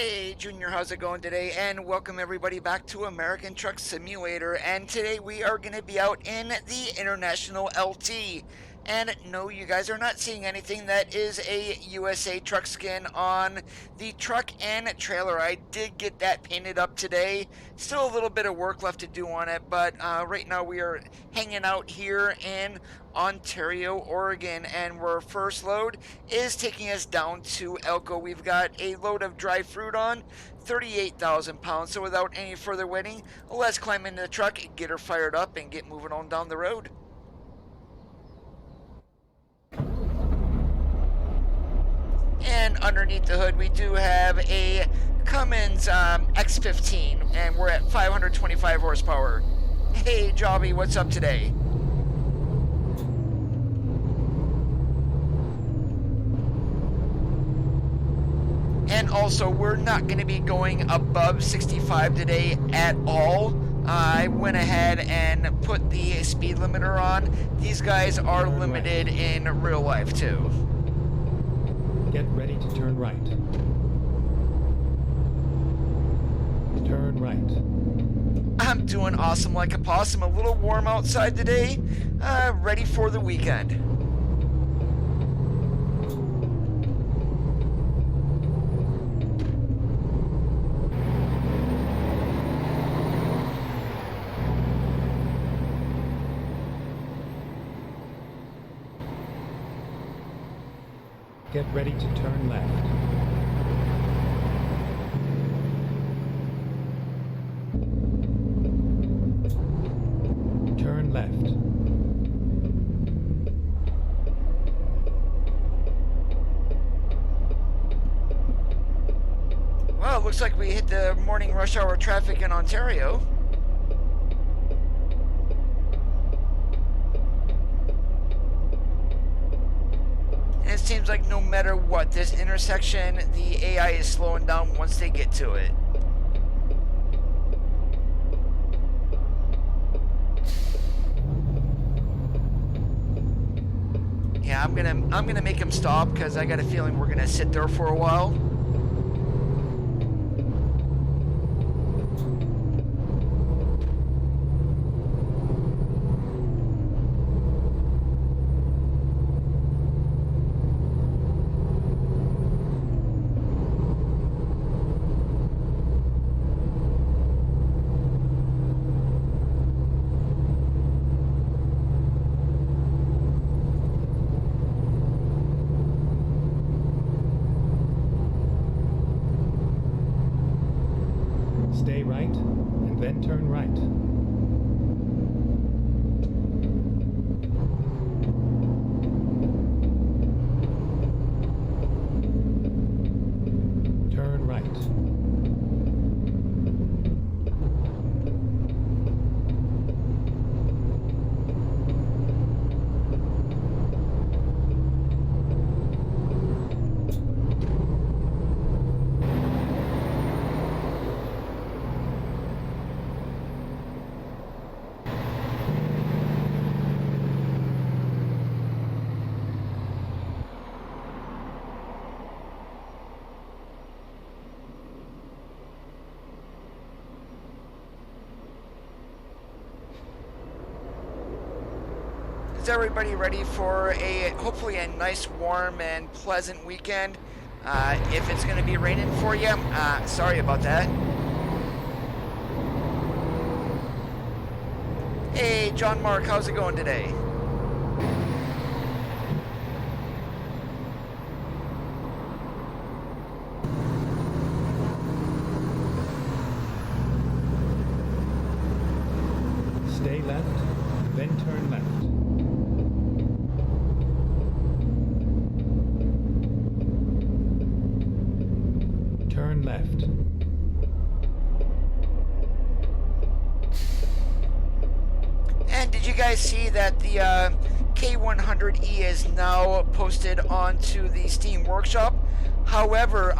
Hey Junior, how's it going today? And welcome everybody back to American Truck Simulator. And today we are going to be out in the International LT. And no, you guys are not seeing anything. That is a USA truck skin on the truck and trailer. I did get that painted up today. Still a little bit of work left to do on it, but right now we are hanging out here in Ontario, Oregon, and our first load is taking us down to Elko. We've got a load of dry fruit on, 38,000 pounds. So without any further waiting, let's climb into the truck, get her fired up, and get moving on down the road. And underneath the hood, we do have a Cummins X15, and we're at 525 horsepower. Hey, Jobby, what's up today? And also, we're not going to be going above 65 today at all. I went ahead and put the speed limiter on. These guys are limited in real life too. Get ready to turn right. Turn right. I'm doing awesome like a possum. A little warm outside today. Ready for the weekend. Get ready to turn left. Turn left. Well, it looks like we hit the morning rush hour traffic in Ontario. And it seems like no matter what, this intersection, the AI is slowing down once they get to it. Yeah, I'm gonna make him stop because I got a feeling we're gonna sit there for a while. Stay right, and then turn right. Turn right. Is everybody ready for hopefully a nice, warm, and pleasant weekend? If it's going to be raining for you, sorry about that. Hey, John Mark, how's it going today? Stay left, then turn left. Turn left. And did you guys see that the K100E is now posted onto the Steam Workshop? However,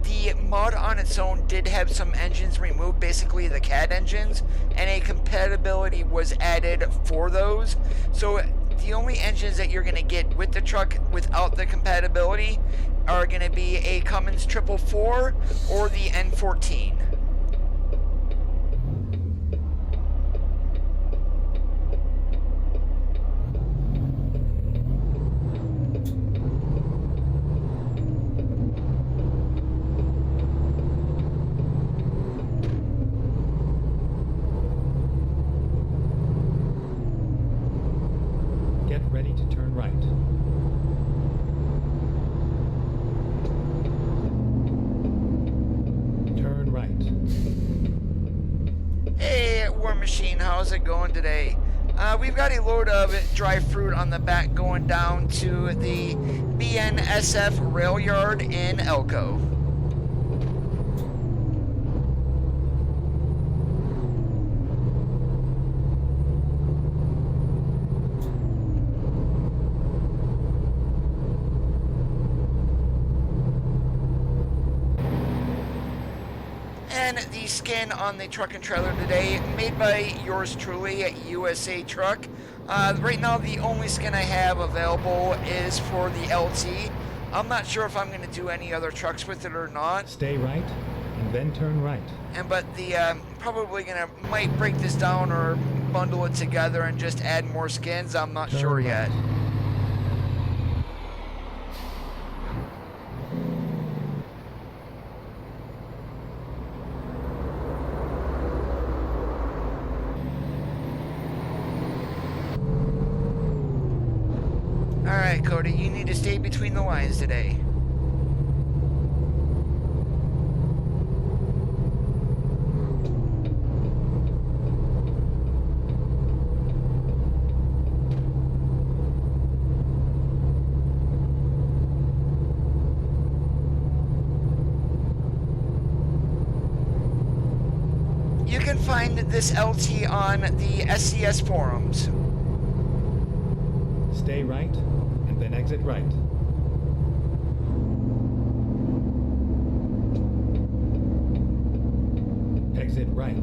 the mod on its own did have some engines removed, basically the CAD engines, and a compatibility was added for those. So the only engines that you're going to get with the truck without the compatibility are going to be a Cummins 444 or the N14. Get ready to turn right. Turn right. Hey, War Machine, how's it going today? We've got a load of dry fruit on the back going down to the BNSF rail yard in Elko. And the skin on the truck and trailer today, made by yours truly at USA Truck. Right now, the only skin I have available is for the LT. I'm not sure if I'm going to do any other trucks with it or not. Stay right, and then turn right. But the probably might break this down or bundle it together and just add more skins. I'm not sure yet. Alright, Cody, you need to stay between the lines today. You can find this LT on the SCS forums. Stay right, and then exit right. Exit right.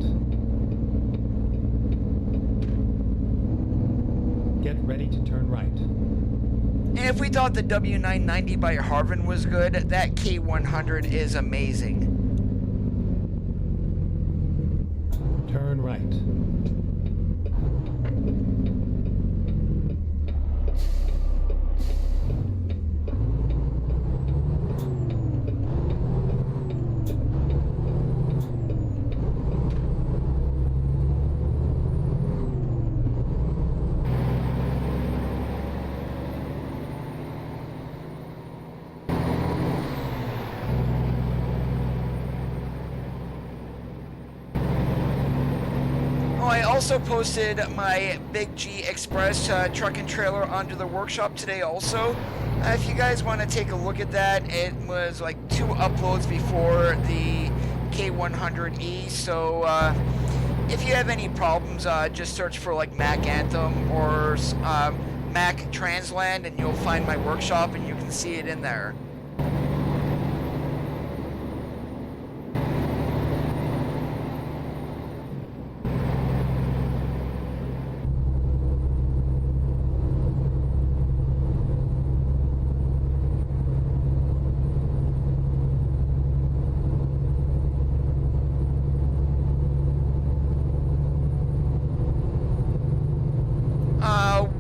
Get ready to turn right. And if we thought the W990 by Harvin was good, that K100 is amazing. Turn right. I also posted my Big G Express truck and trailer onto the workshop today also. If you guys want to take a look at that, it was like 2 uploads before the K100E, so if you have any problems, just search for like Mac Anthem or Mac Transland and you'll find my workshop and you can see it in there.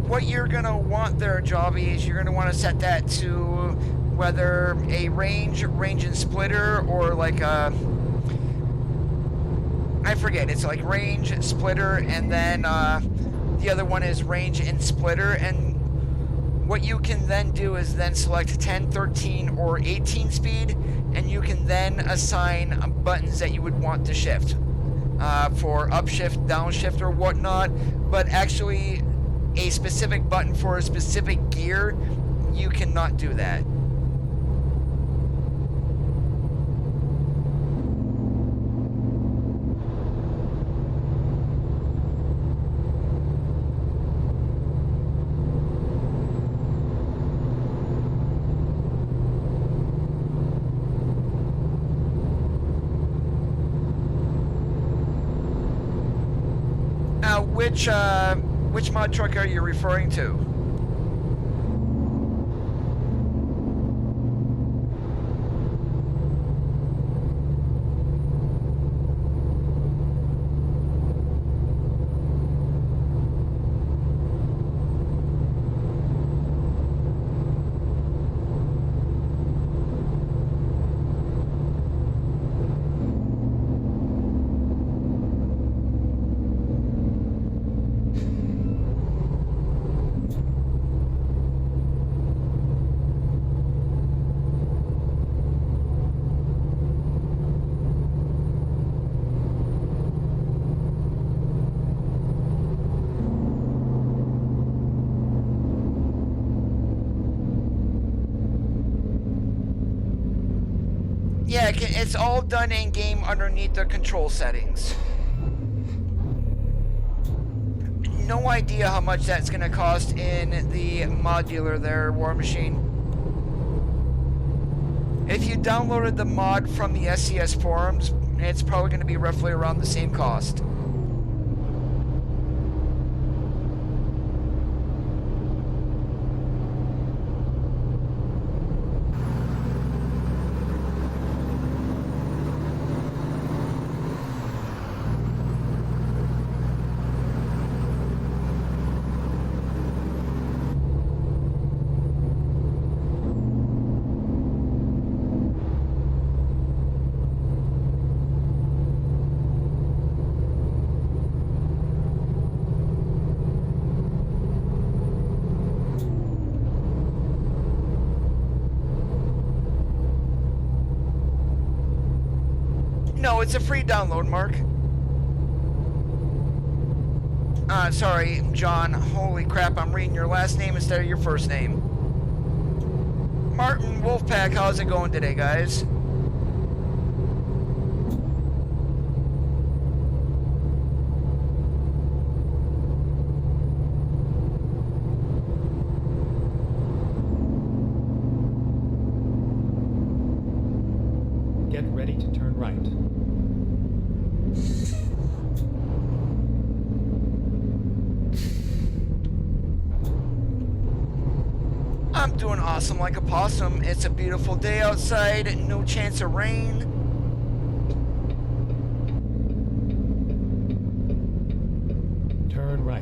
What you're going to want there, Jobby, is you're going to want to set that to whether a range and splitter, or like a, I forget, it's like range, splitter, and then the other one is range and splitter. And what you can then do is then select 10, 13, or 18 speed, and you can then assign buttons that you would want to shift for upshift, downshift, or whatnot. But actually, a specific button for a specific gear, you cannot do that. Now, which mod truck are you referring to? Yeah, it's all done in game underneath the control settings. No idea how much that's going to cost in the mod dealer there, War Machine. If you downloaded the mod from the SCS forums, it's probably going to be roughly around the same cost. No, it's a free download, Mark. Sorry, John. Holy crap, I'm reading your last name instead of your first name. Martin Wolfpack, how's it going today, guys? Get ready to turn right. I'm doing awesome like a possum. It's a beautiful day outside, no chance of rain. Turn right.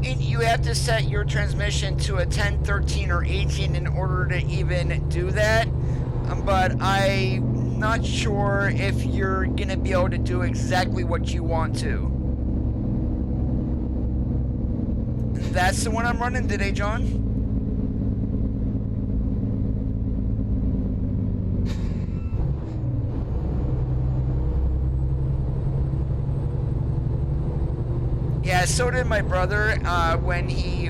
You have to set your transmission to a 10, 13, or 18 in order to even do that. But I'm not sure if you're going to be able to do exactly what you want to. That's the one I'm running today, John. Yeah, so did my brother when he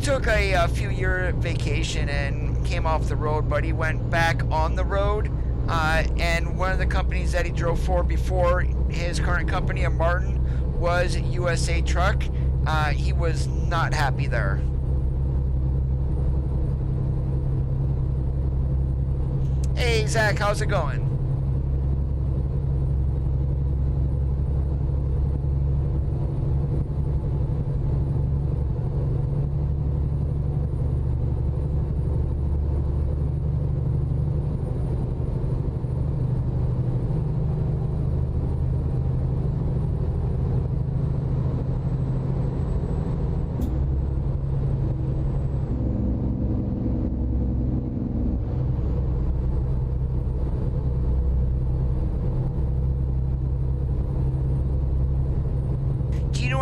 took a few-year vacation and came off the road, but he went back on the road. And one of the companies that he drove for before his current company, Martin, was USA Truck. He was not happy there. Hey, Zach, how's it going?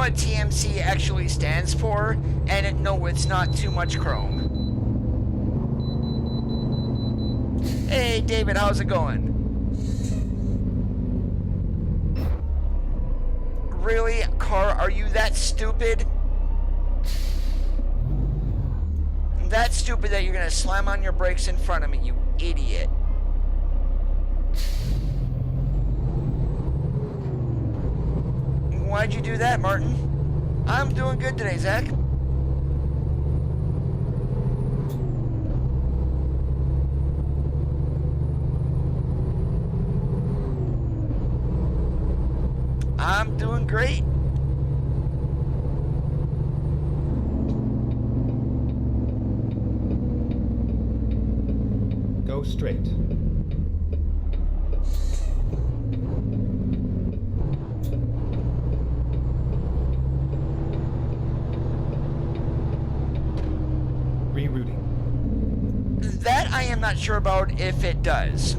What TMC actually stands for, and no, it's not too much chrome. Hey David, how's it going? Really, car, are you that stupid? That's stupid that you're gonna slam on your brakes in front of me, you idiot. Why'd you do that, Martin? I'm doing good today, Zach. I'm doing great. Go straight. Rerouting. That I am not sure about if it does.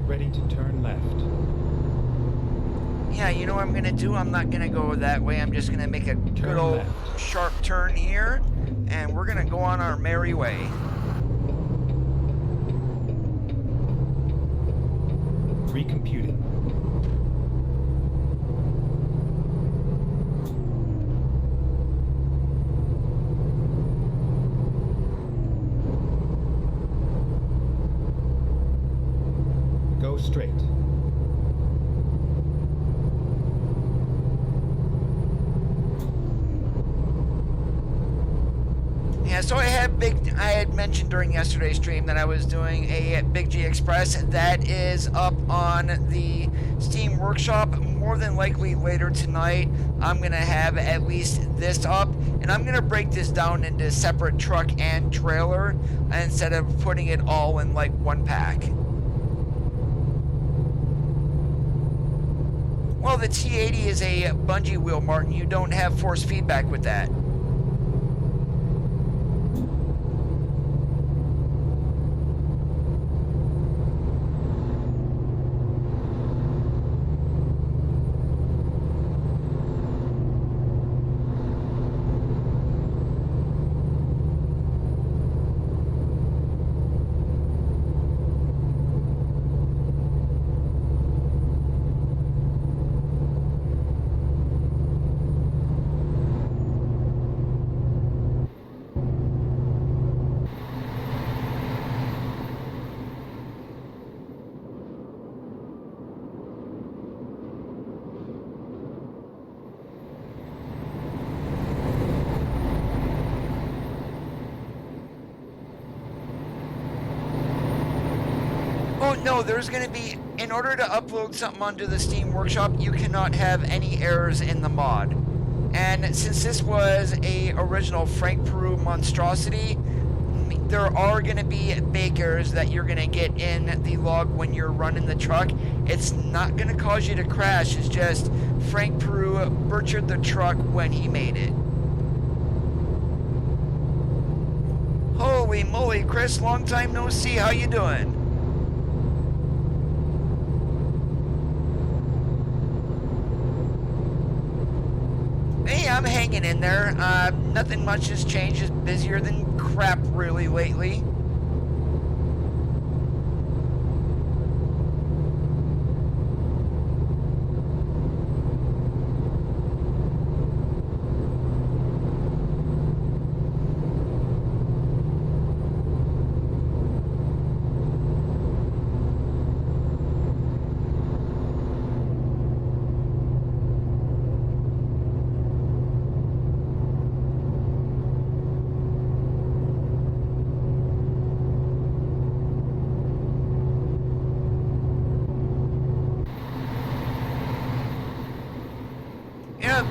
Ready to turn left. Yeah, you know what I'm gonna do? I'm not gonna go that way. I'm just gonna make a good old sharp turn here, and we're gonna go on our merry way. Recomputing. Go straight. Yeah, so I had mentioned during yesterday's stream that I was doing a Big G Express that is up on the Steam Workshop. More than likely later tonight, I'm gonna have at least this up, and I'm gonna break this down into separate truck and trailer instead of putting it all in like one pack. Well, the T80 is a bungee wheel, Martin. You don't have force feedback with that. No, there's going to be, in order to upload something onto the Steam Workshop, you cannot have any errors in the mod. And since this was a original Frank Peru monstrosity, there are going to be bake errors that you're going to get in the log when you're running the truck. It's not going to cause you to crash, it's just Frank Peru butchered the truck when he made it. Holy moly, Chris, long time no see, how you doing? Hey, I'm hanging in there. Nothing much has changed. It's busier than crap really lately.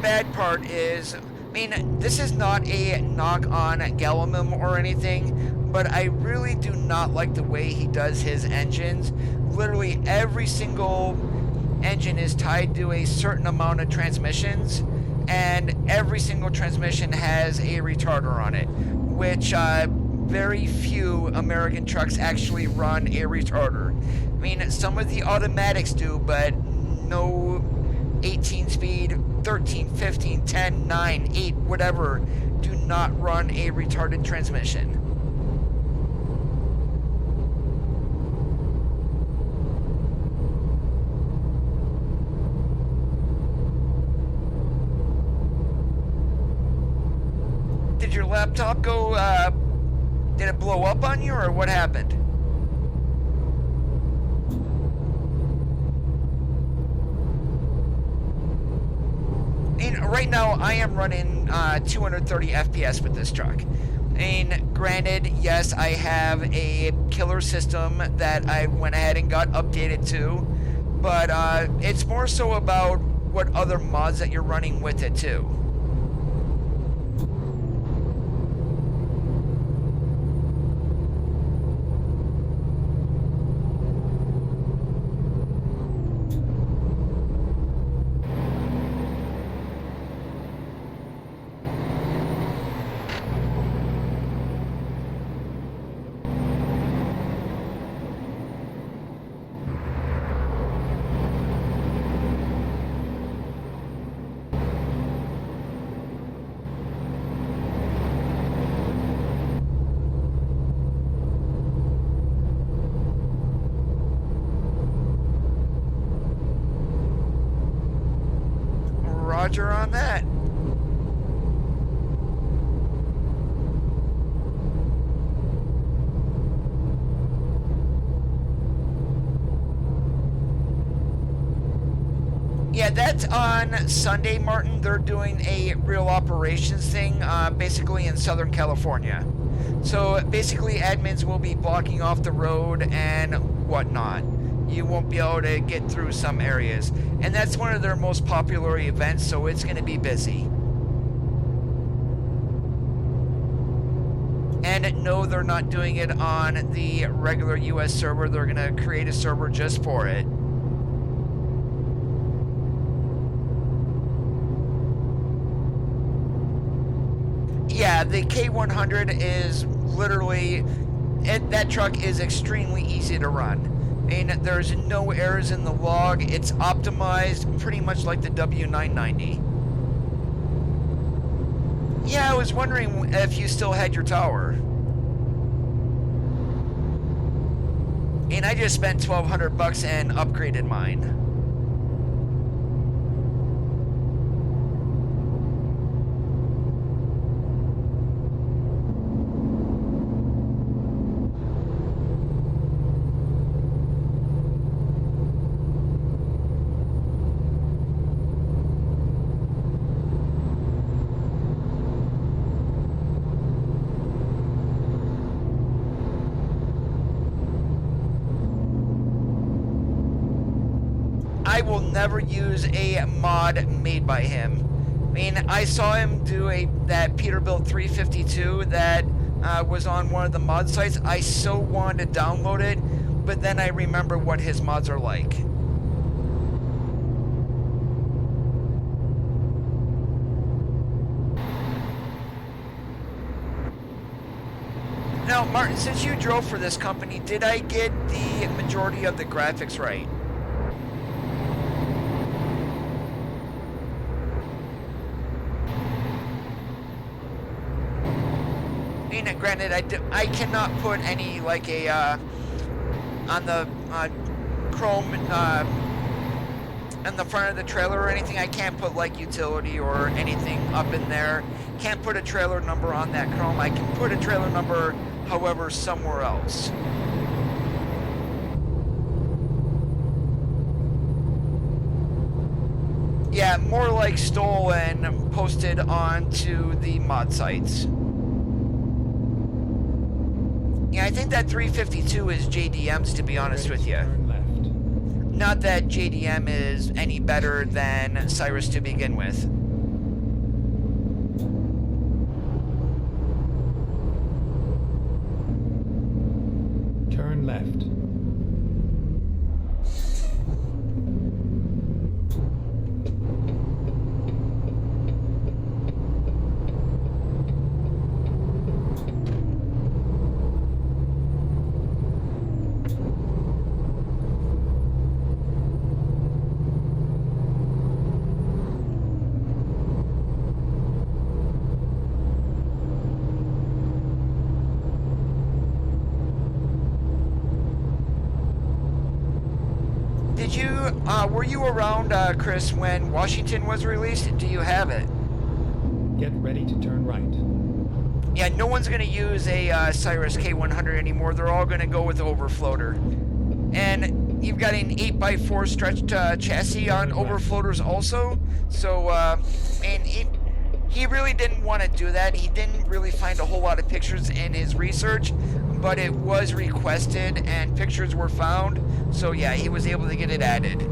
Bad part is, I mean, this is not a knock on Galamim or anything, but I really do not like the way he does his engines. Literally every single engine is tied to a certain amount of transmissions, and every single transmission has a retarder on it, which very few American trucks actually run a retarder. I mean, some of the automatics do, but no 18 speed, 13, 15, 10, 9, 8, whatever, do not run a retarded transmission. Did your laptop go, did it blow up on you, or what happened? And right now, I am running 230 FPS with this truck. And granted, yes, I have a killer system that I went ahead and got updated to, but it's more so about what other mods that you're running with it too. Roger on that. Yeah, that's on Sunday, Martin. They're doing a real operations thing, basically in Southern California. So basically, admins will be blocking off the road and whatnot. You won't be able to get through some areas. And that's one of their most popular events, so it's going to be busy. And no, they're not doing it on the regular US server. They're going to create a server just for it. Yeah, the K100 is literally, that truck is extremely easy to run. I mean, there's no errors in the log. It's optimized pretty much like the W990. Yeah, I was wondering if you still had your tower. And I just spent $1,200 and upgraded mine. I will never use a mod made by him. I mean, I saw him do that Peterbilt 352 that was on one of the mod sites. I so wanted to download it, but then I remember what his mods are like. Now, Martin, since you drove for this company, did I get the majority of the graphics right? Granted, I cannot put any like a on the Chrome on the front of the trailer or anything. I can't put like utility or anything up in there. Can't put a trailer number on that Chrome. I can put a trailer number, however, somewhere else. Yeah, more like stolen and posted onto the mod sites. Yeah, I think that 352 is JDM's, to be honest with you. Not that JDM is any better than Cyrus to begin with. Turn left. were you around, Chris, when Washington was released? Do you have it? Get ready to turn right. Yeah, no one's going to use a Cyrus K100 anymore. They're all going to go with Overfloater. And you've got an 8x4 stretched chassis on Overfloaters also. So, and he really didn't want to do that. He didn't really find a whole lot of pictures in his research, but it was requested and pictures were found. So yeah, he was able to get it added.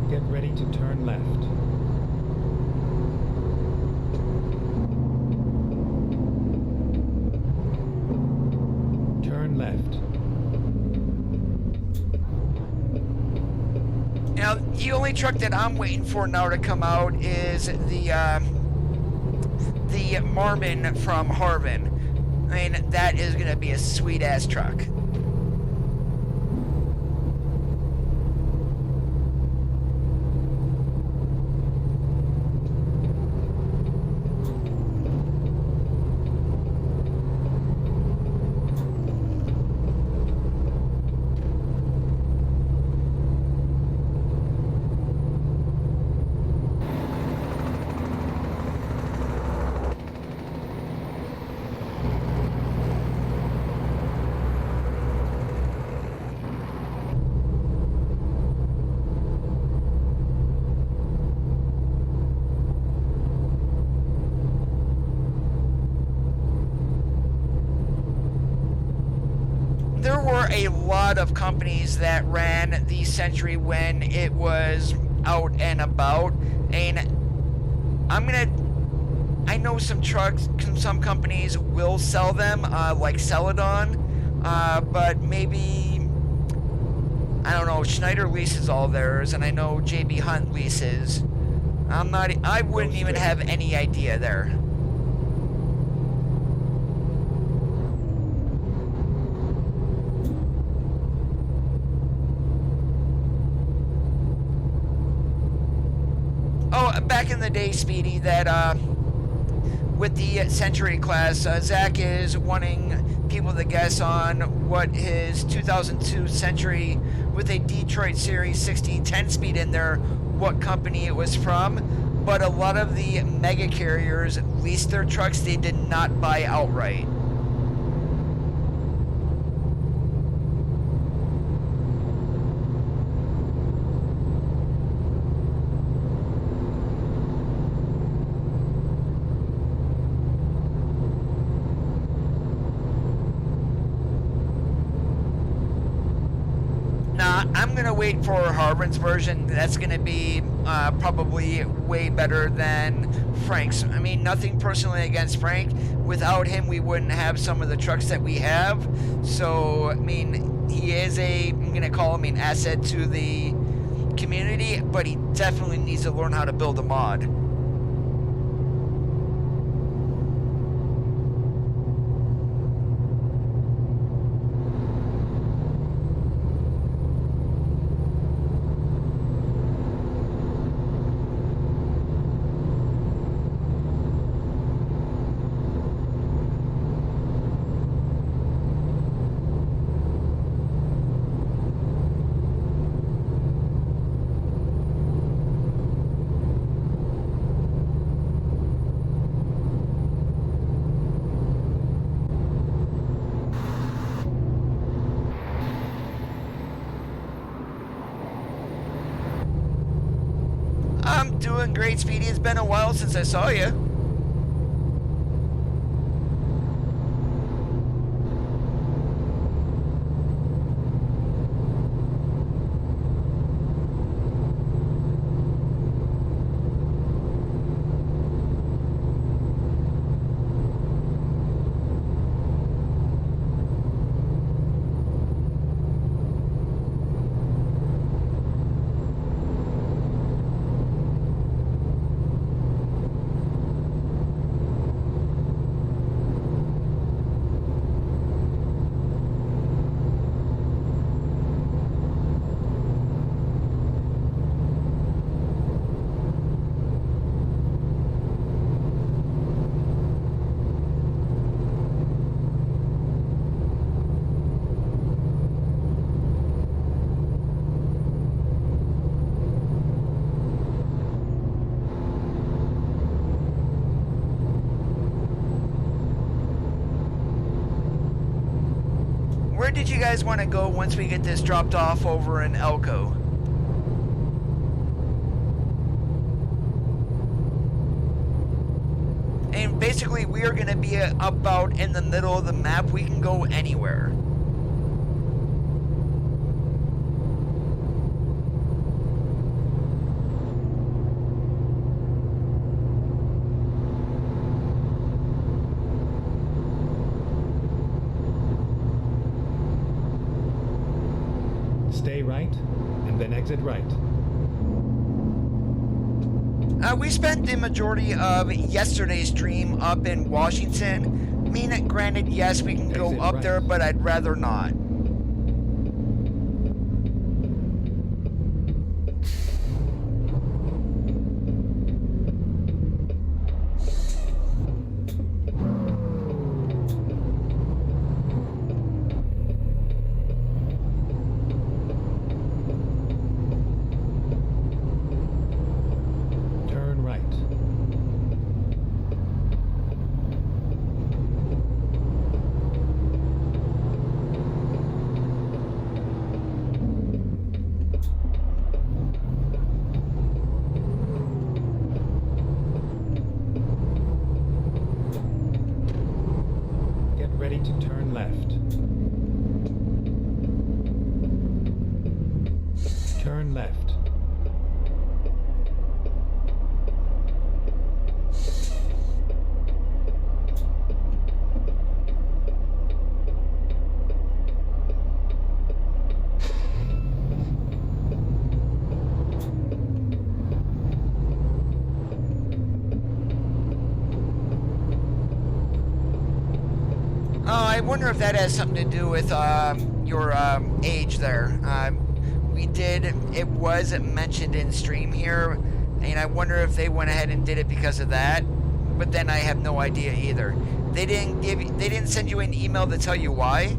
Get ready to turn left. Turn left. Now, the only truck that I'm waiting for now to come out is the Marmon from Harvan. I mean, that is going to be a sweet-ass truck. There were a lot of companies that ran the Century when it was out and about, and I know some trucks, some companies will sell them, like Celadon, but maybe, I don't know, Schneider leases all theirs, and I know JB Hunt leases. I wouldn't even have any idea there. Oh, back in the day, Speedy, that with the Century class, Zach is wanting people to guess on what his 2002 Century with a Detroit Series 60 10-speed in there, what company it was from. But a lot of the mega carriers leased their trucks, they did not buy outright. I'm going to wait for Harvan's version. That's going to be probably way better than Frank's. I mean, nothing personally against Frank. Without him, we wouldn't have some of the trucks that we have. So, I mean, he is I'm going to call him an asset to the community, but he definitely needs to learn how to build a mod. I'm doing great, Speedy. It's been a while since I saw you. did you guys want to go once we get this dropped off over in Elko? And basically, we are going to be about in the middle of the map. We can go anywhere. Stay right, and then exit right. We spent the majority of yesterday's stream up in Washington. I mean, granted, yes, we can go up there, but I'd rather not. I wonder if that has something to do with your age there. It was mentioned in stream here, and I wonder if they went ahead and did it because of that. But then I have no idea either. They didn't send you an email to tell you why.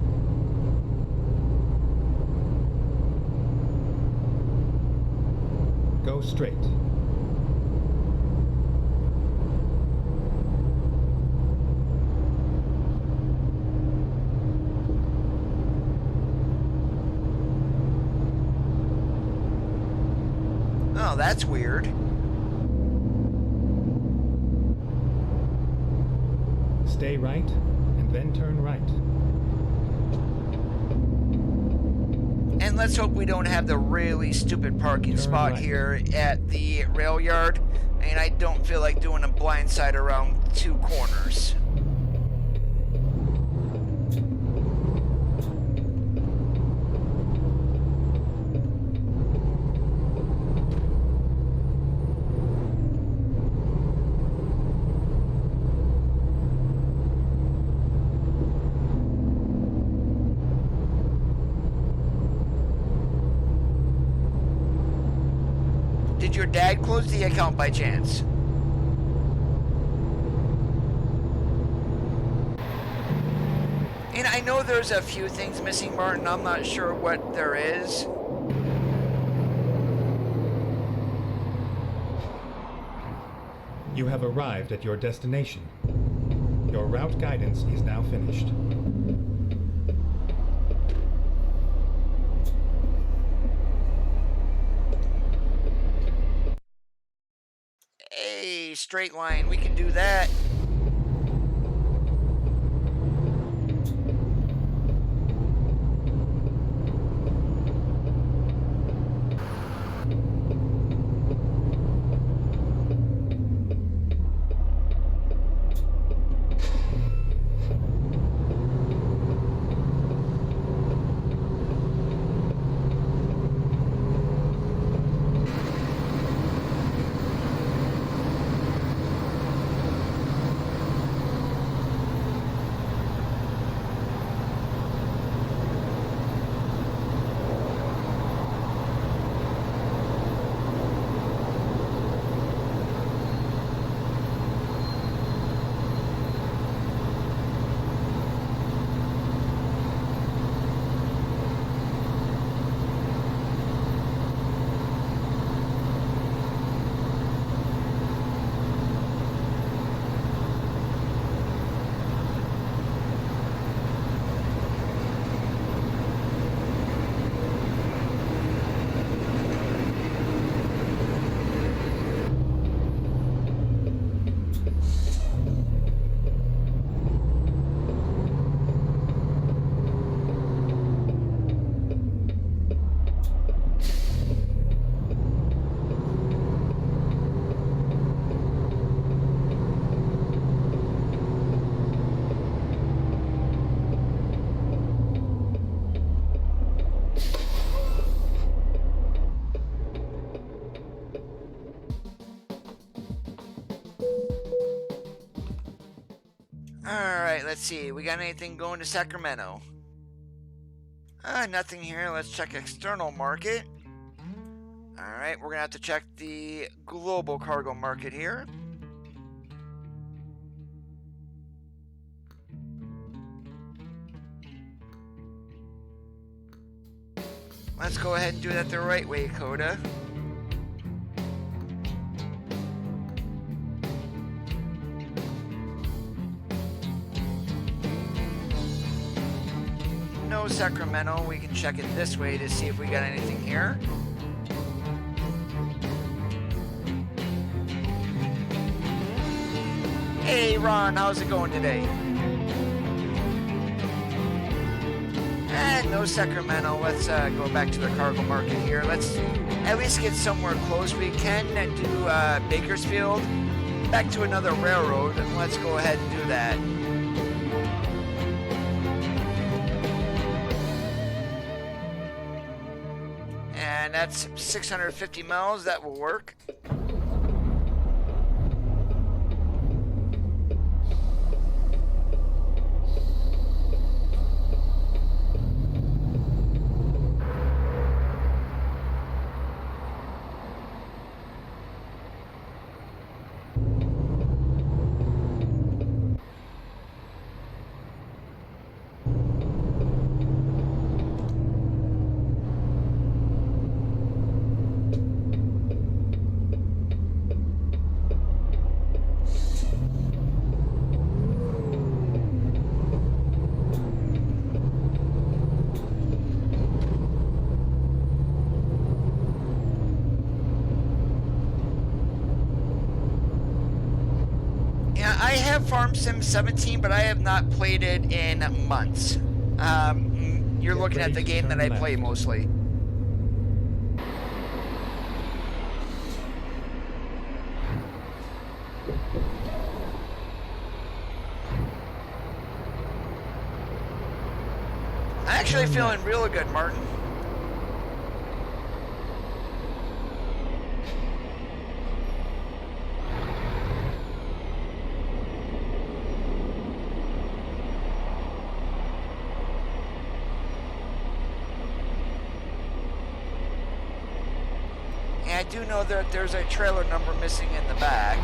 Go straight. Oh, that's weird. Stay right, and then turn right. And let's hope we don't have the really stupid parking spot here at the rail yard. And I don't feel like doing a blindside around two corners. Did your dad close the account by chance? And I know there's a few things missing, Martin. I'm not sure what there is. You have arrived at your destination. Your route guidance is now finished. Hey, straight line, we can do that. Alright, let's see. We got anything going to Sacramento? Nothing here. Let's check external market. Alright, we're going to have to check the global cargo market here. Let's go ahead and do that the right way, Coda. No Sacramento. We can check it this way to see if we got anything here. Hey Ron, how's it going today? And no Sacramento. Let's go back to the cargo market here. Let's at least get somewhere close. We can do Bakersfield, back to another railroad, and let's go ahead and do that. And that's 650 miles. That will work. I have Farm Sim 17, but I have not played it in months. You're looking at the game that I play mostly. I'm actually feeling real good, Martin. I do know that there's a trailer number missing in the back.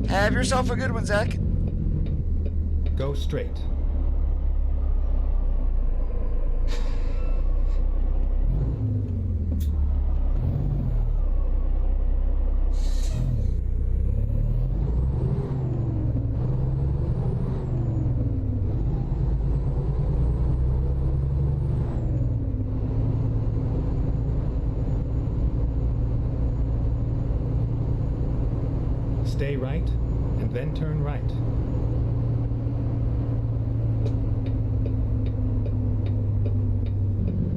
Have yourself a good one, Zach. Go straight. Stay right, and then turn right.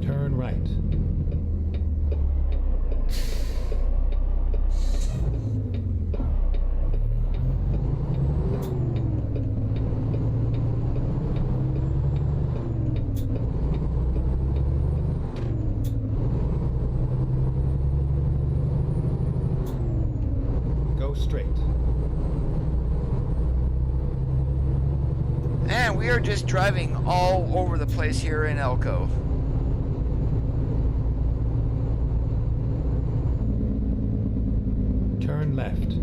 Turn right. Go straight. And we are just driving all over the place here in Elko. Turn left.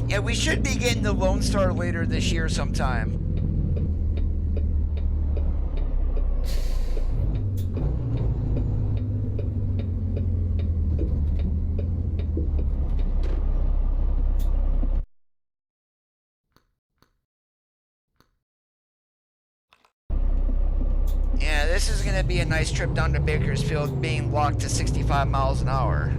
Yeah, we should be getting the Lone Star later this year sometime. Yeah, this is going to be a nice trip down to Bakersfield being locked to 65 miles an hour.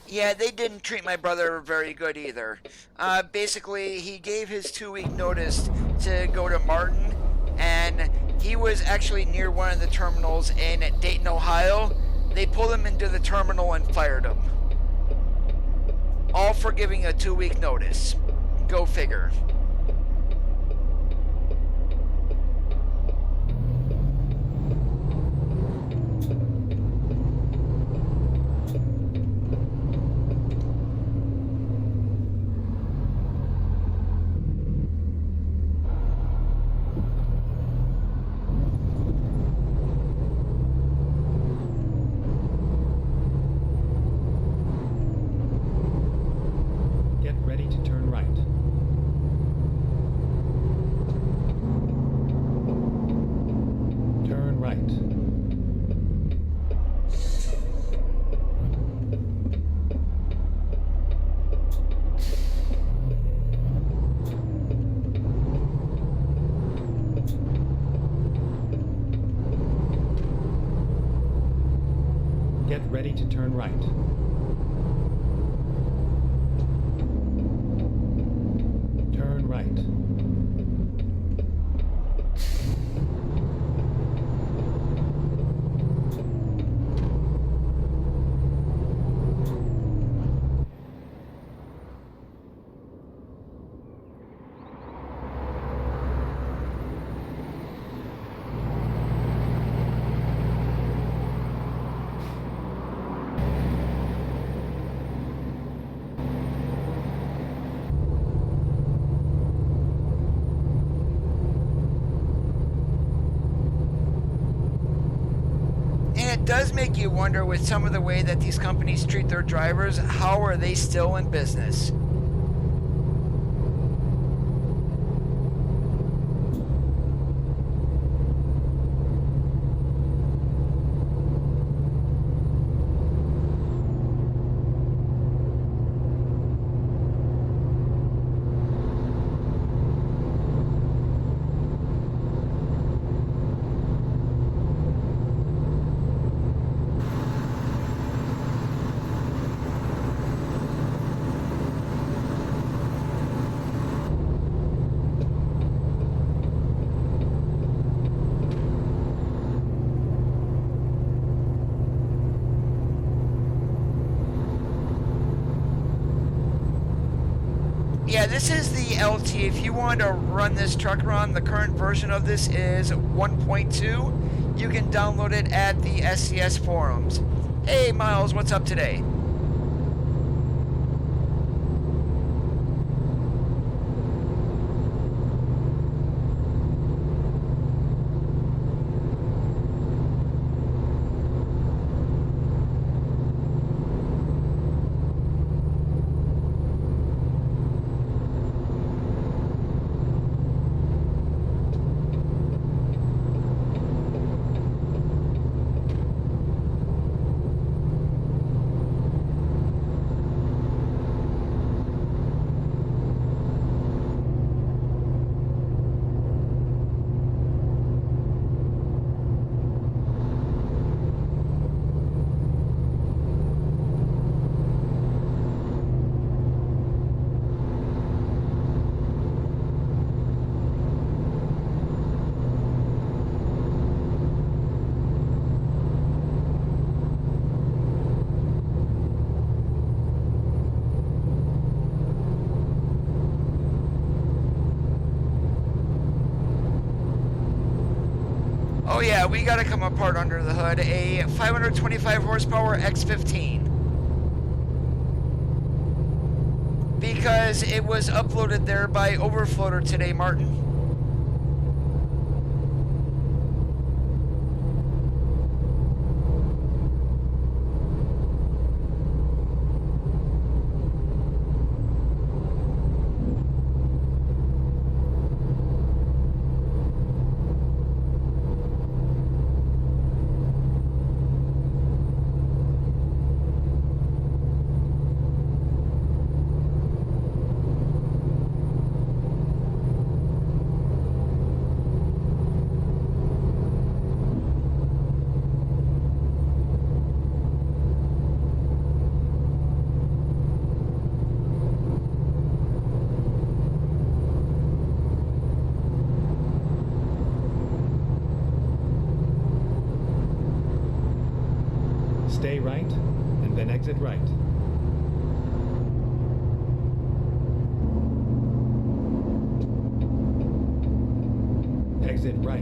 Yeah, they didn't treat my brother very good either. Basically, he gave his 2-week notice to go to Martin, and he was actually near one of the terminals in Dayton, Ohio. They pulled him into the terminal and fired him. All for giving a 2-week notice. Go figure. Get ready to turn right. Turn right. Get ready to turn right. Turn right. And it does make you wonder, with some of the way that these companies treat their drivers, how are they still in business? Yeah, this is the LT. If you want to run this truck run, the current version of this is 1.2. You can download it at the SCS forums. Hey, Miles, what's up today? Oh yeah, we gotta come apart under the hood. A 525 horsepower X15. Because it was uploaded there by Overfloater today, Martin. Stay right, and then exit right. Exit right.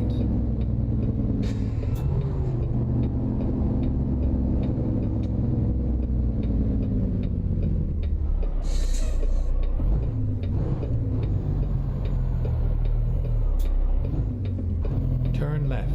Turn left.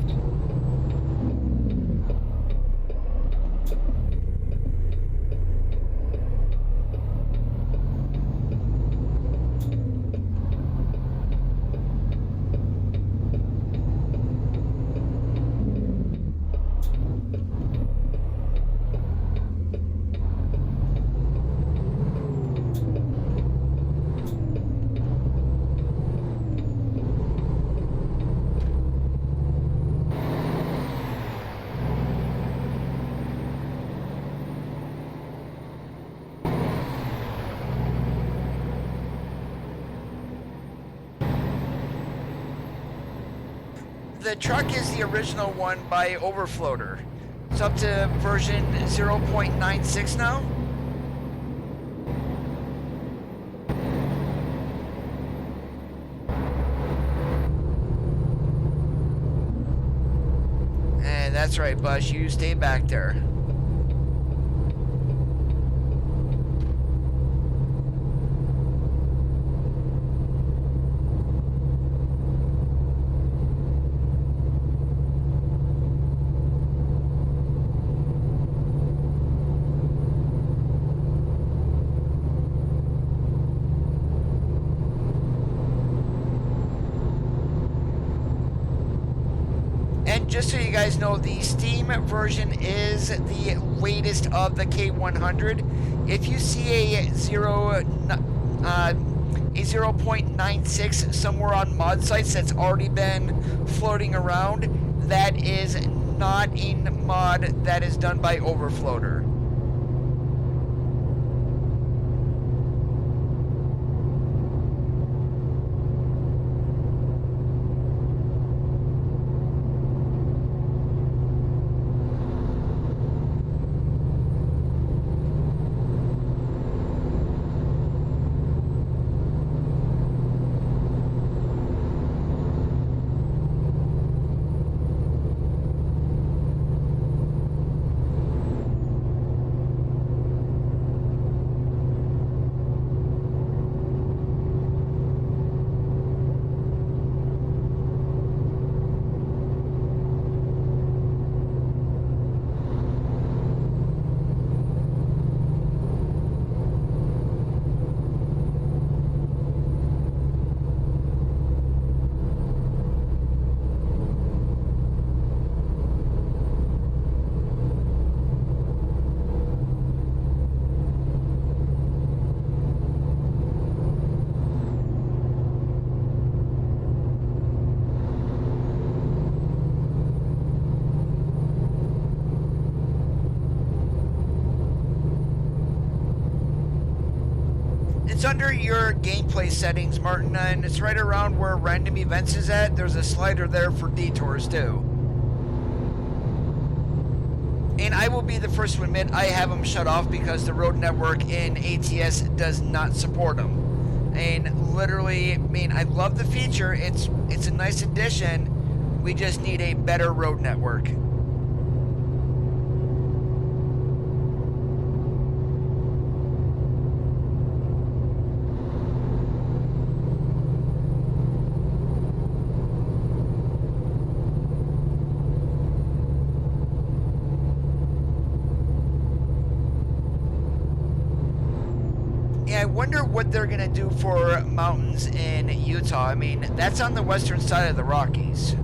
The truck is the original one by Overfloater. It's up to version 0.96 now. And that's right, Bush, you stay back there. And just so you guys know, the Steam version is the latest of the K100. If you see a 0.96 somewhere on mod sites that's already been floating around, that is not a mod that is done by Overfloater. It's under your gameplay settings, Martin, and it's right around where random events is at. There's a slider there for detours too. And I will be the first to admit I have them shut off because the road network in ATS does not support them. And literally, I mean, I love the feature. It's a nice addition, We just need a better road network. I wonder what they're going to do for mountains in Utah. I mean, that's on the western side of the Rockies.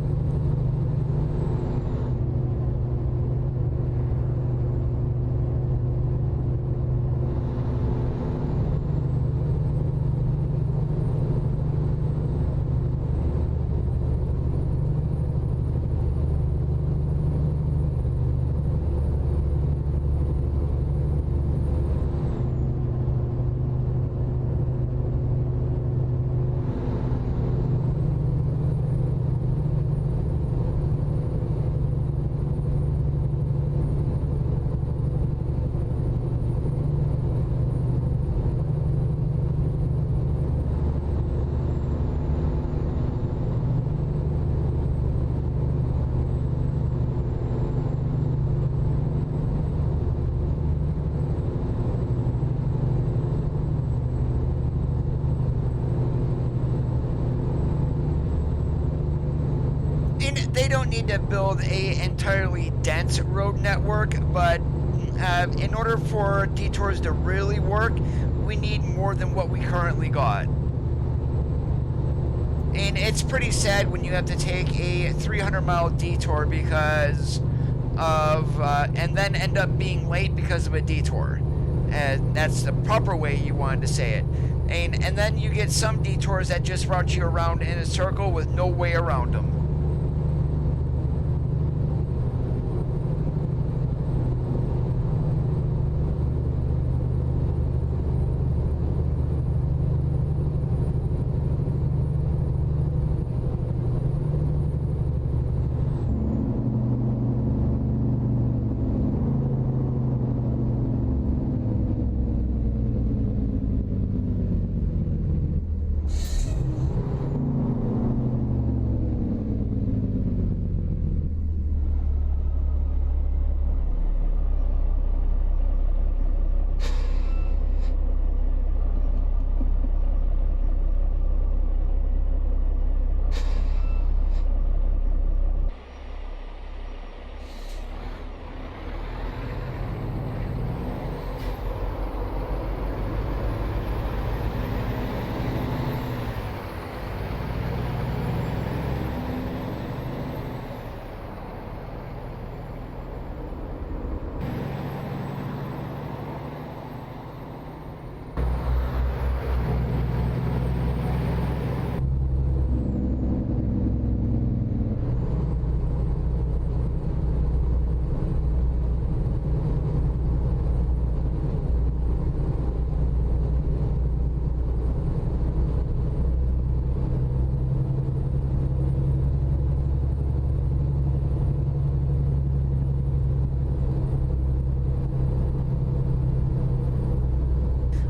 They don't need to build a entirely dense road network, but in order for detours to really work, we need more than what we currently got. And it's pretty sad when you have to take a 300-mile detour because of, and then end up being late because of a detour. And that's the proper way you wanted to say it. And then you get some detours that just route you around in a circle with no way around them.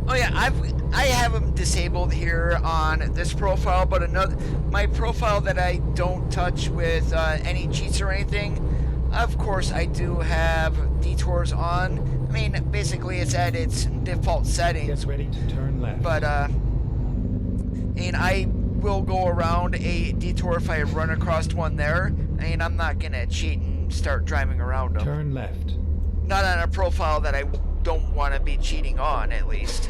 Oh yeah, I have them disabled here on this profile, but my profile that I don't touch with any cheats or anything, of course I do have detours on. I mean, basically it's at its default settings. Get ready to turn left. But and I will go around a detour if I run across one there. I mean, I'm not gonna cheat and start driving around them. Turn left. Not on a profile that I don't want to be cheating on, at least.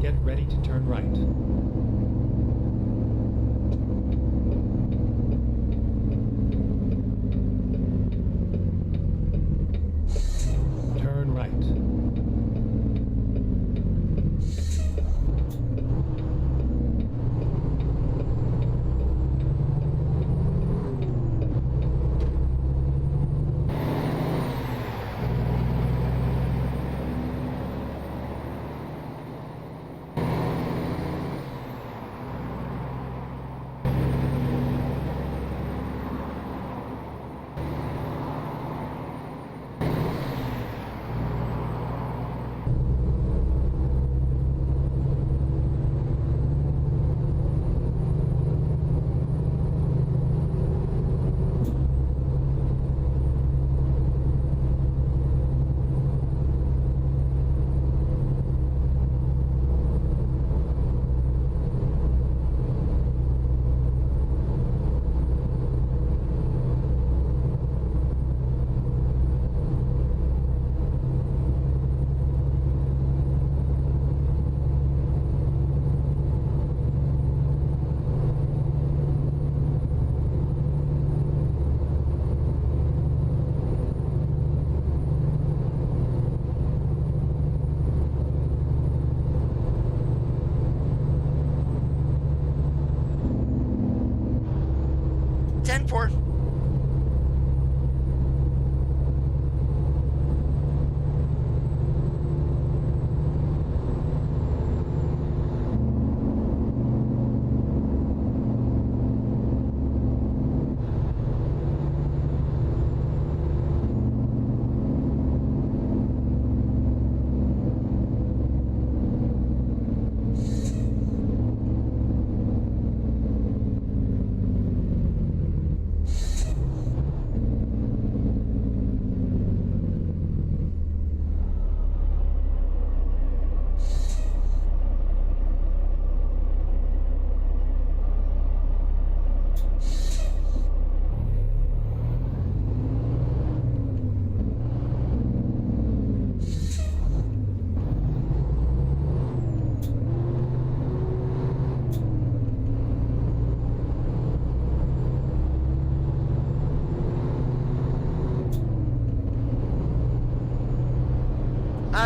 Get ready to turn right.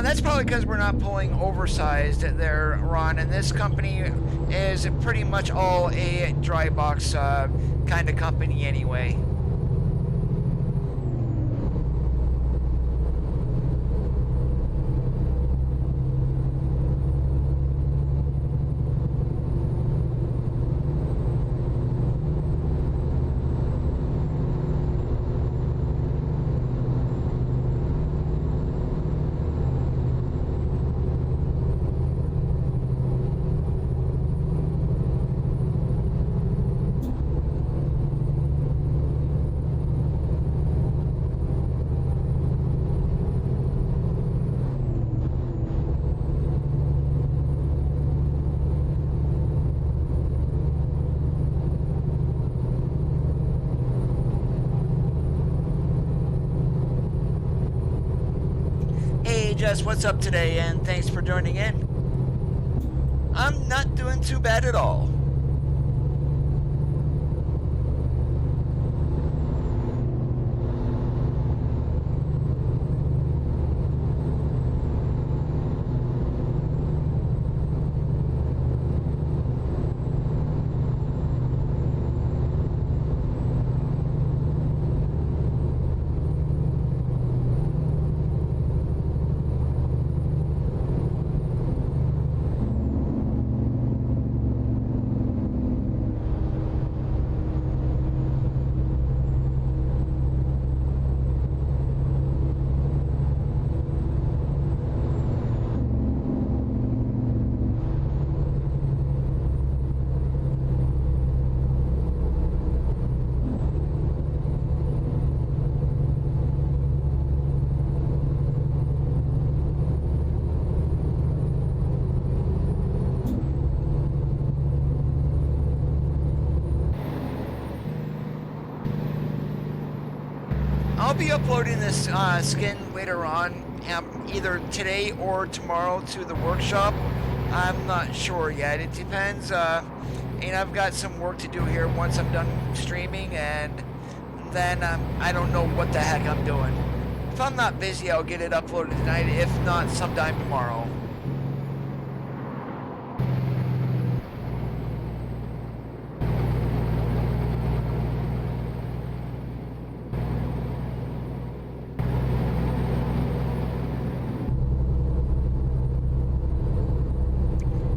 That's probably because we're not pulling oversized there, Ron, and this company is pretty much all a dry box kind of company anyway. Hey Jess, what's up today, and thanks for joining in. I'm not doing too bad at all. I'll be uploading this skin later on, either today or tomorrow to the workshop. I'm not sure yet. It depends. And I've got some work to do here once I'm done streaming, and then I don't know what the heck I'm doing. If I'm not busy, I'll get it uploaded tonight. If not, sometime tomorrow.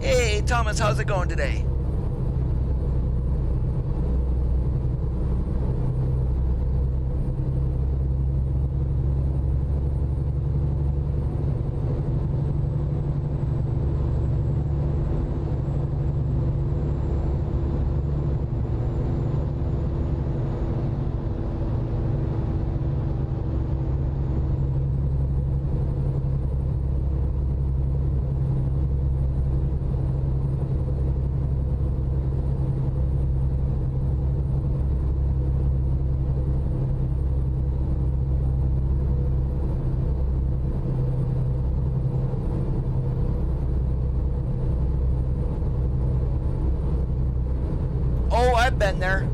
Hey Thomas, how's it going today? Oh, I've been there.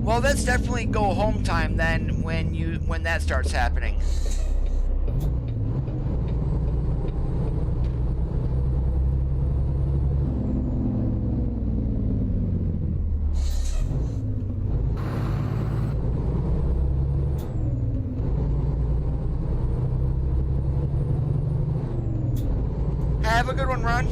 Well, that's definitely go home time then when that starts happening. Have a good one, Ron.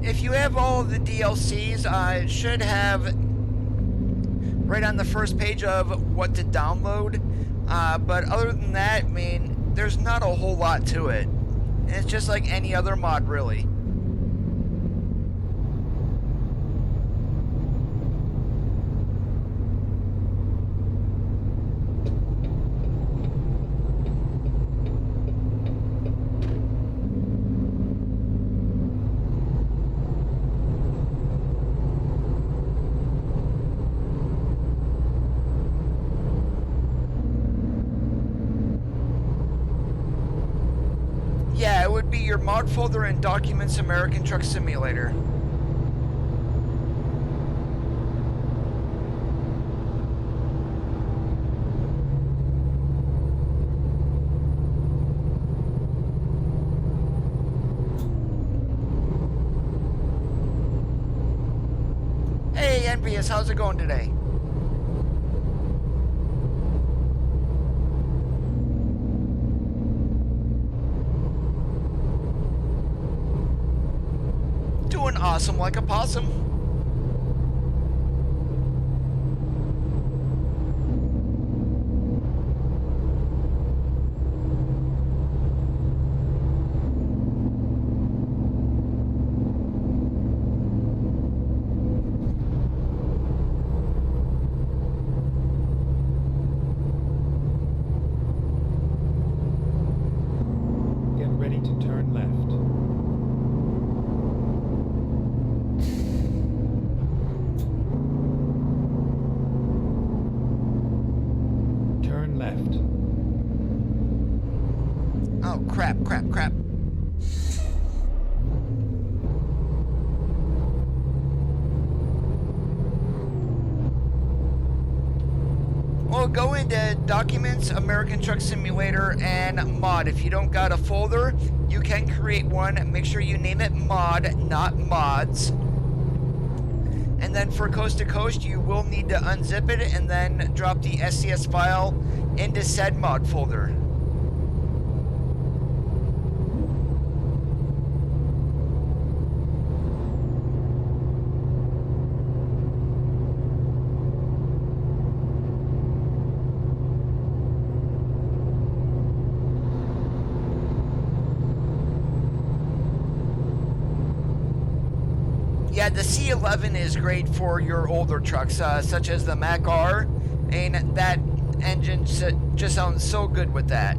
If you have all of the DLCs, it should have right on the first page of what to download. But other than that, I mean, there's not a whole lot to it. It's just like any other mod, really. Yeah, it would be your mod folder in Documents American Truck Simulator. Hey, NPS, how's it going today? Doing awesome like a possum. Get ready to turn left. Turn left. Oh, crap. Well, go into Documents, American Truck Simulator, and Mod. If you don't got a folder, you can create one. Make sure you name it Mod, not Mods. And then for Coast to Coast, you will need to unzip it and then drop the SCS file into said mod folder. Yeah, the C11 is great for your older trucks, such as the Mac R, and that engine just sounds so good with that.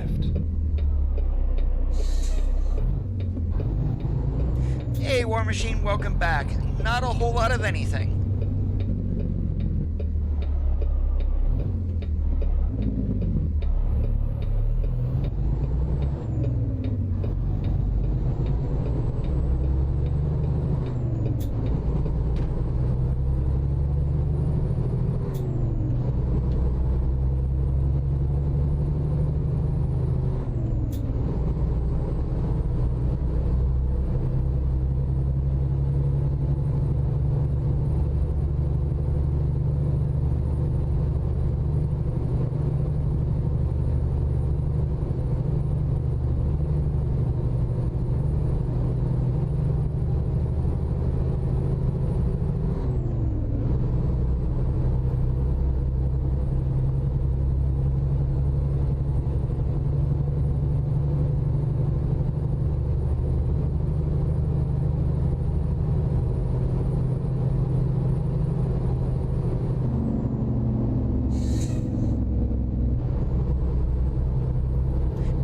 left. Hey, War Machine, welcome back. Not a whole lot of anything.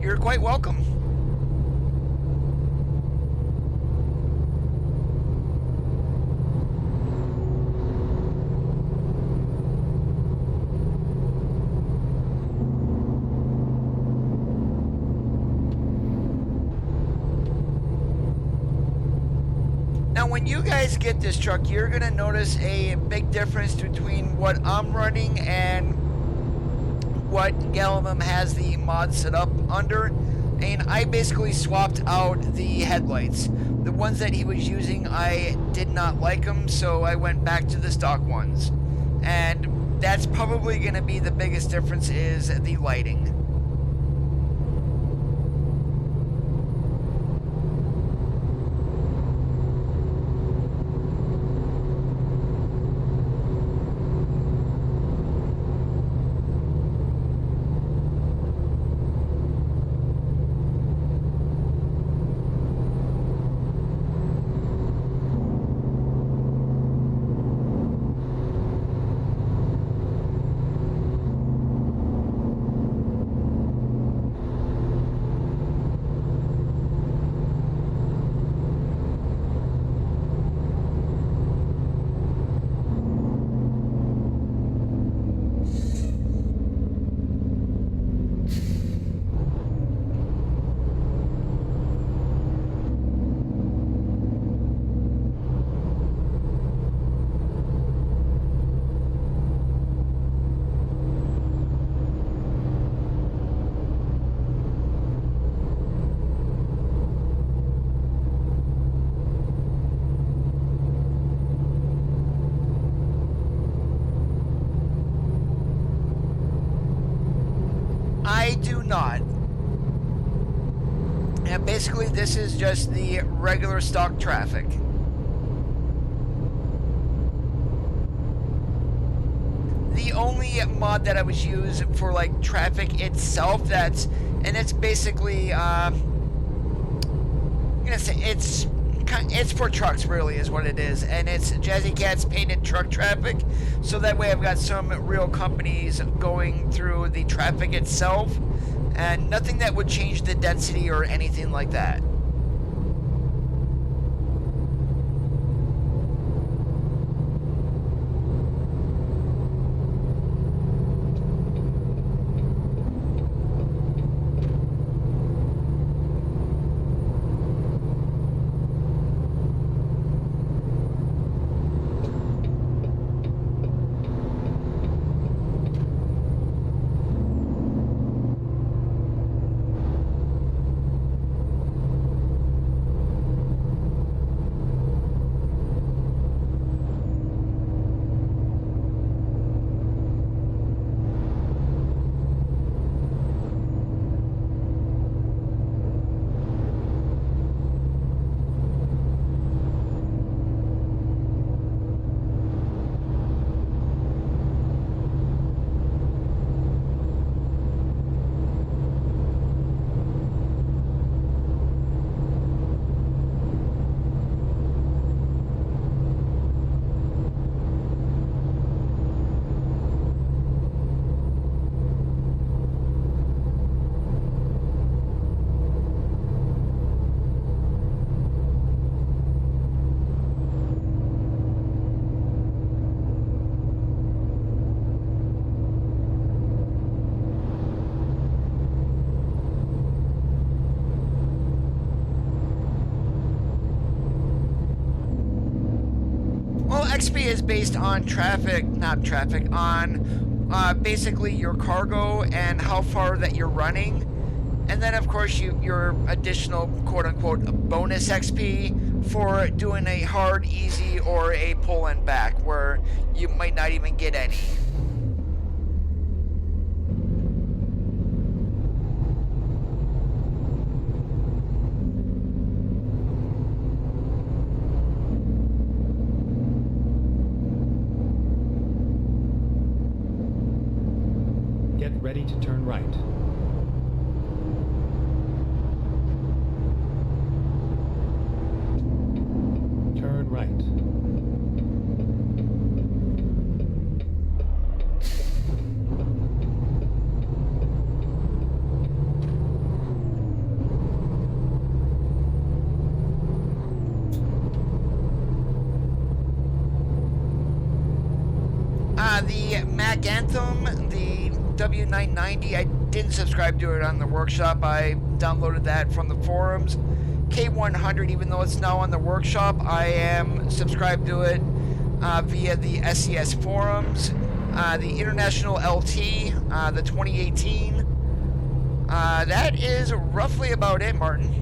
You're quite welcome. Now, when you guys get this truck, you're going to notice a big difference between what I'm running and what Gallimum has the mod set up under. And I basically swapped out the headlights. The ones that he was using, I did not like them, so I went back to the stock ones. And that's probably going to be the biggest difference, is the lighting. I do not. And basically this is just the regular stock traffic. The only mod that I was using for like traffic itself, and it's basically I'm gonna say it's for trucks, really, is what it is, and it's Jazzy Cat's painted truck traffic. So that way I've got some real companies going through the traffic itself, and nothing that would change the density or anything like that. XP is based on basically your cargo and how far that you're running. And then, of course, your additional quote-unquote bonus XP for doing a hard, easy, or a pull and back, where you might not even get any. Get ready to turn right. Turn right. The Mac Anthem, the W990, I didn't subscribe to it on the workshop. I downloaded that from the forums. K100, even though it's now on the workshop, I am subscribed to it via the SES forums. The International LT, the 2018. That is roughly about it, Martin.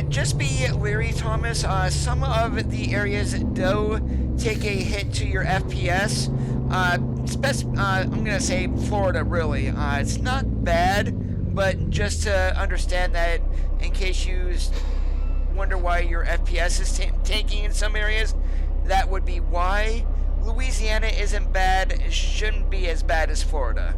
Just be leery, Thomas. Some of the areas do take a hit to your FPS. I'm going to say Florida, really. It's not bad, but just to understand that in case you wonder why your FPS is tanking in some areas, that would be why. Louisiana isn't bad. It shouldn't be as bad as Florida.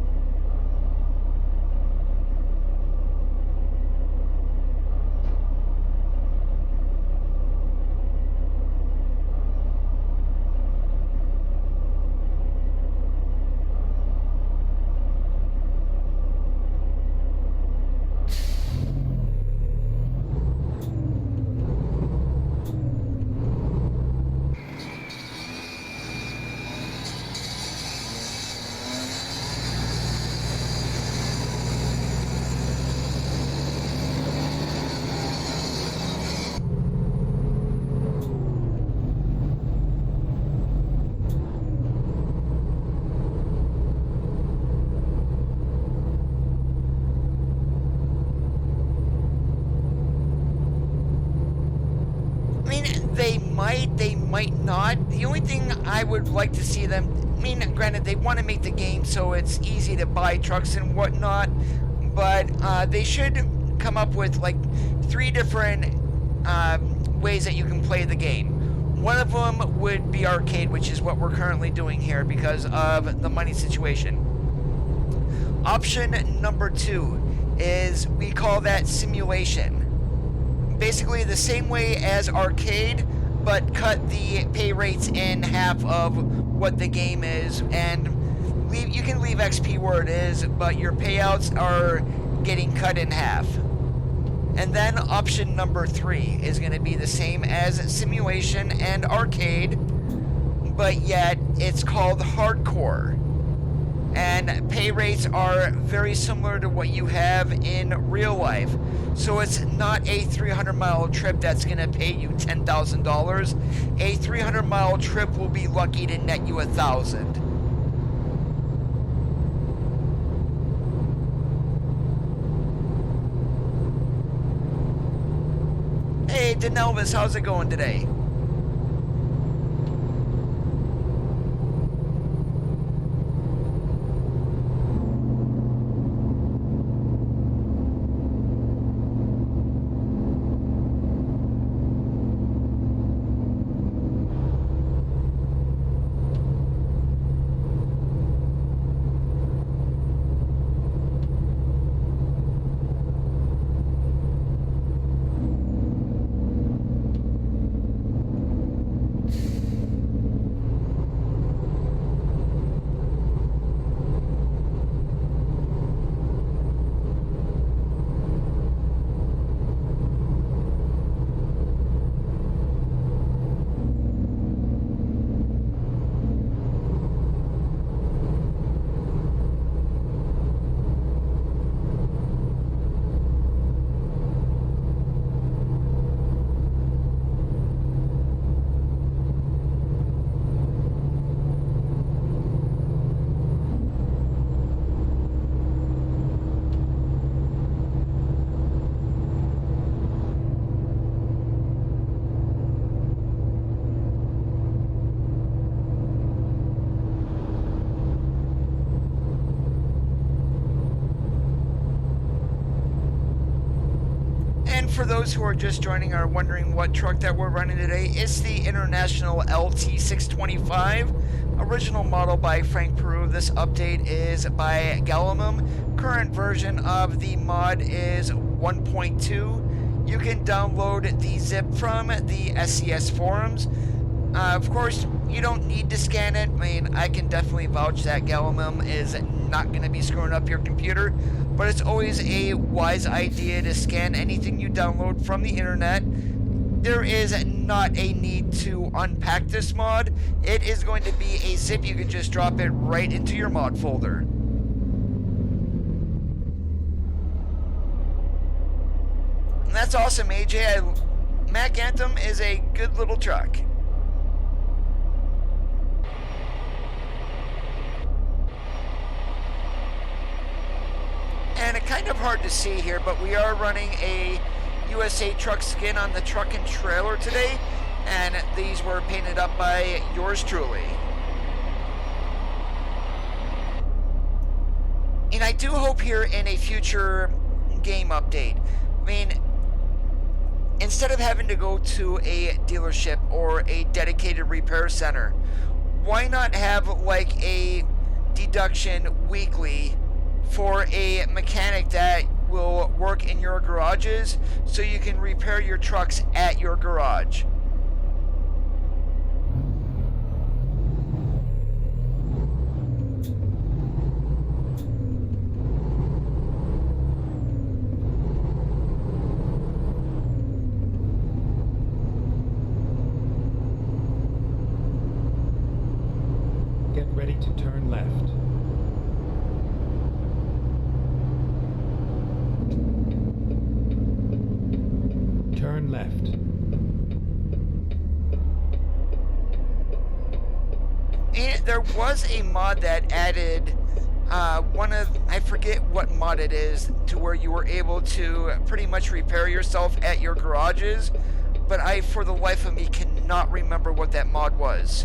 They might not. The only thing I would like to see them, I mean, granted, they want to make the game so it's easy to buy trucks and whatnot, but they should come up with like 3 different ways that you can play the game. One of them would be arcade, which is what we're currently doing here because of the money situation. Option number 2 is, we call that simulation. Basically the same way as arcade, but cut the pay rates in half of what the game is, and you can leave XP where it is, but your payouts are getting cut in half. And then option number 3 is going to be the same as simulation and arcade, but yet it's called hardcore. And pay rates are very similar to what you have in real life. So it's not a 300-mile trip that's going to pay you $10,000. A 300-mile trip will be lucky to net you $1,000. Hey, Denelvis, how's it going today? for those who are just joining or wondering what truck that we're running today, it's the International LT625, original model by Frank Peru. This update is by Gallimum. Current version of the mod is 1.2. You can download the zip from the SCS forums. Of course, you don't need to scan it. I mean, I can definitely vouch that Gallimum is not going to be screwing up your computer, but it's always a wise idea to scan anything you download from the internet. There is not a need to unpack this mod. It is going to be a zip. You can just drop it right into your mod folder. And that's awesome, AJ. Mac Anthem is a good little truck. And it's kind of hard to see here, but we are running a USA truck skin on the truck and trailer today, and these were painted up by yours truly. And I do hope here in a future game update, I mean, instead of having to go to a dealership or a dedicated repair center, why not have like a deduction weekly for a mechanic that will work in your garages so you can repair your trucks at your garage? Get ready to turn left. Turn left. And there was a mod that added I forget what mod it is, to where you were able to pretty much repair yourself at your garages, but I, for the life of me, cannot remember what that mod was.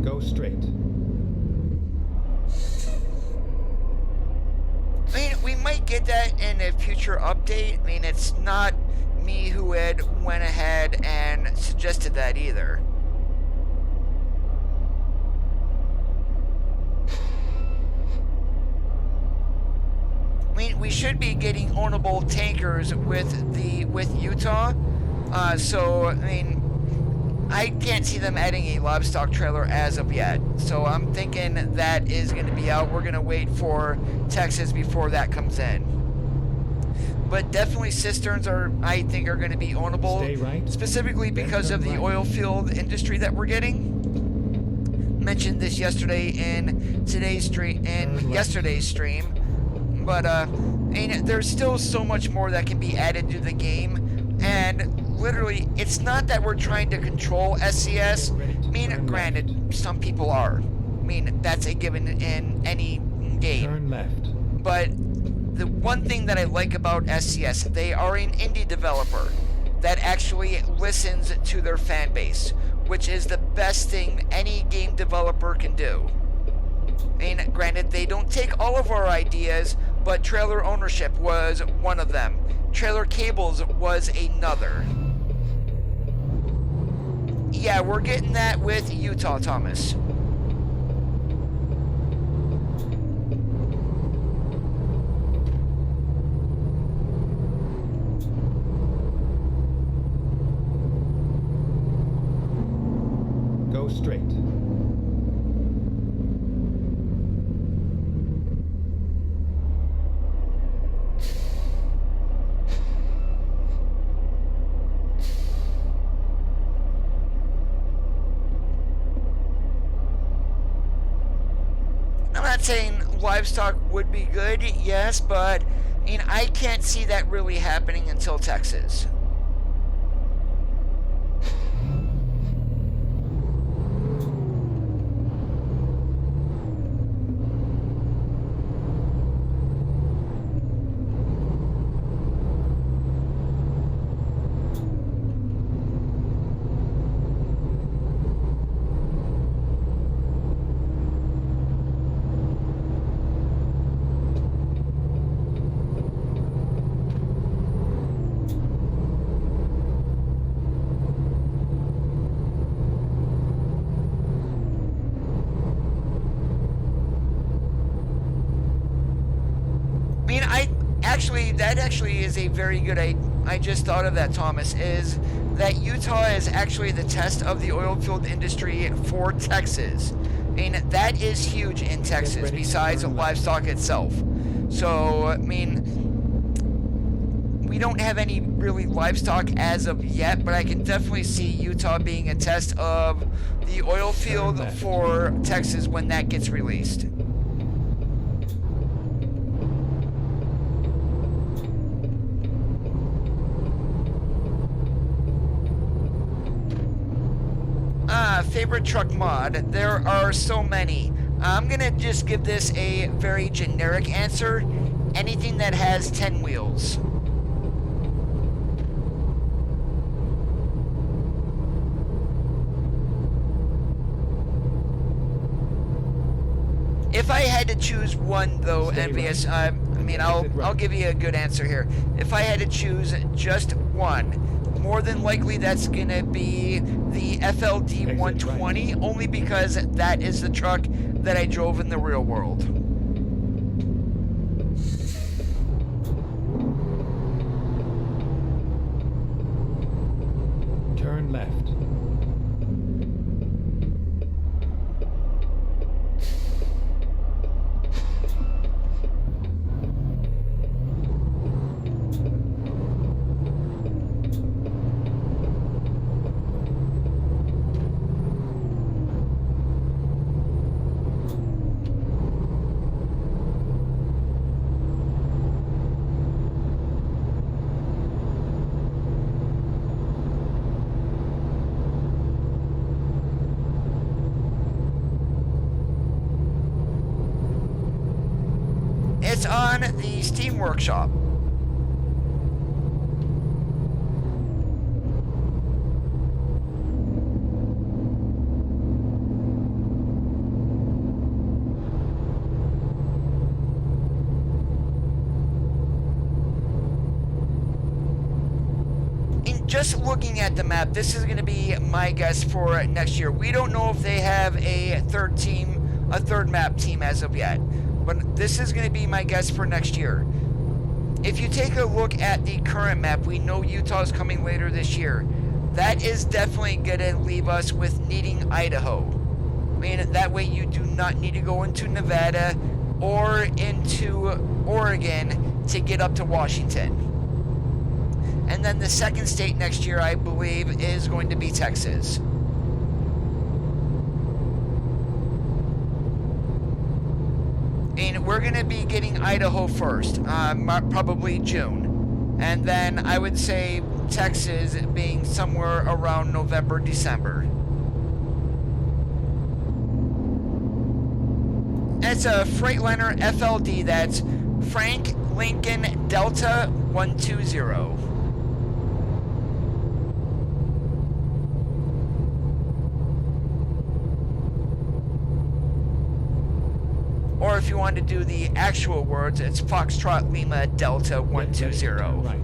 Go straight. I mean, we might get that in a future update. I mean, it's not me who had went ahead and suggested that either. I mean, we should be getting ownable tankers with Utah. So I mean, I can't see them adding a live stock trailer as of yet. So I'm thinking that is going to be out. We're going to wait for Texas before that comes in. But definitely cisterns I think are going to be ownable. Stay right. Specifically because of the oil field industry that we're getting. Mentioned this yesterday in yesterday's stream. But I mean, there's still so much more that can be added to the game, and literally, it's not that we're trying to control SCS. I mean, granted, some people are. I mean, that's a given in any game. Turn left. But the one thing that I like about SCS, they are an indie developer that actually listens to their fan base, which is the best thing any game developer can do. I mean, granted, they don't take all of our ideas, but trailer ownership was one of them. Trailer cables was another. Yeah, we're getting that with Utah, Thomas. Go straight. saying livestock would be good, yes, but I mean, I can't see that really happening until Texas. That actually is a very good. I just thought of that, Thomas. Is that Utah is actually the test of the oil field industry for Texas. I mean, that is huge in Texas. Besides livestock itself. So I mean, we don't have any really livestock as of yet, but I can definitely see Utah being a test of the oil field for Texas when that gets released. Favorite truck mod. There are so many. I'm gonna just give this a very generic answer. Anything that has 10 wheels. If I had to choose one, though, Envious, I mean, I'll give you a good answer here. If I had to choose just one, more than likely that's gonna be the FLD 120, only because that is the truck that I drove in the real world. Turn left. It's on the Steam Workshop. Just looking at the map, this is going to be my guess for next year. We don't know if they have a third map team as of yet, but this is going to be my guess for next year. If you take a look at the current map, we know Utah is coming later this year. That is definitely going to leave us with needing Idaho. I mean, that way you do not need to go into Nevada or into Oregon to get up to Washington. And then the second state next year, I believe, is going to be Texas. And we're going to be getting Idaho first, probably June. And then I would say Texas being somewhere around November, December. It's a Freightliner FLD, that's Frank Lincoln Delta 120. Or if you want to do the actual words, it's Foxtrot Lima Delta 120. Right.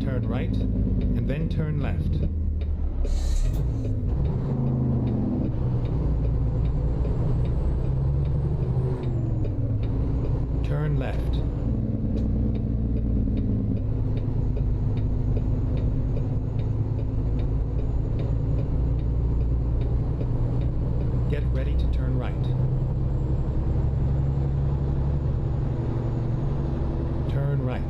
Turn right, and then turn left. Turn left. Get ready to turn right. Turn right.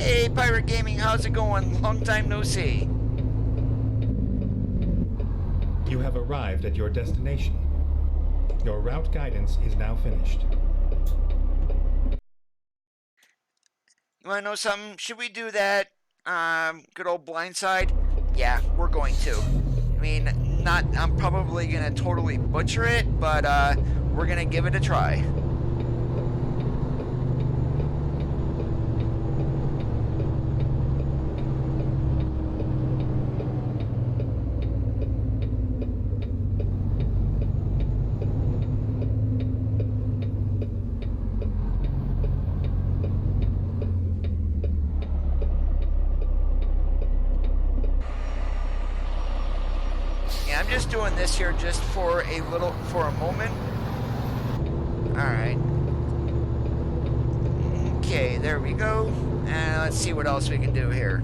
Hey, Pirate Gaming, how's it going? Long time no see. You have arrived at your destination. Your route guidance is now finished. You wanna know something? Should we do that, good old Blindside? Yeah, we're going to. I mean, I'm probably gonna totally butcher it, but, we're gonna give it a try. Yeah, I'm just doing this here just for a moment. Alright. Okay, there we go. And let's see what else we can do here.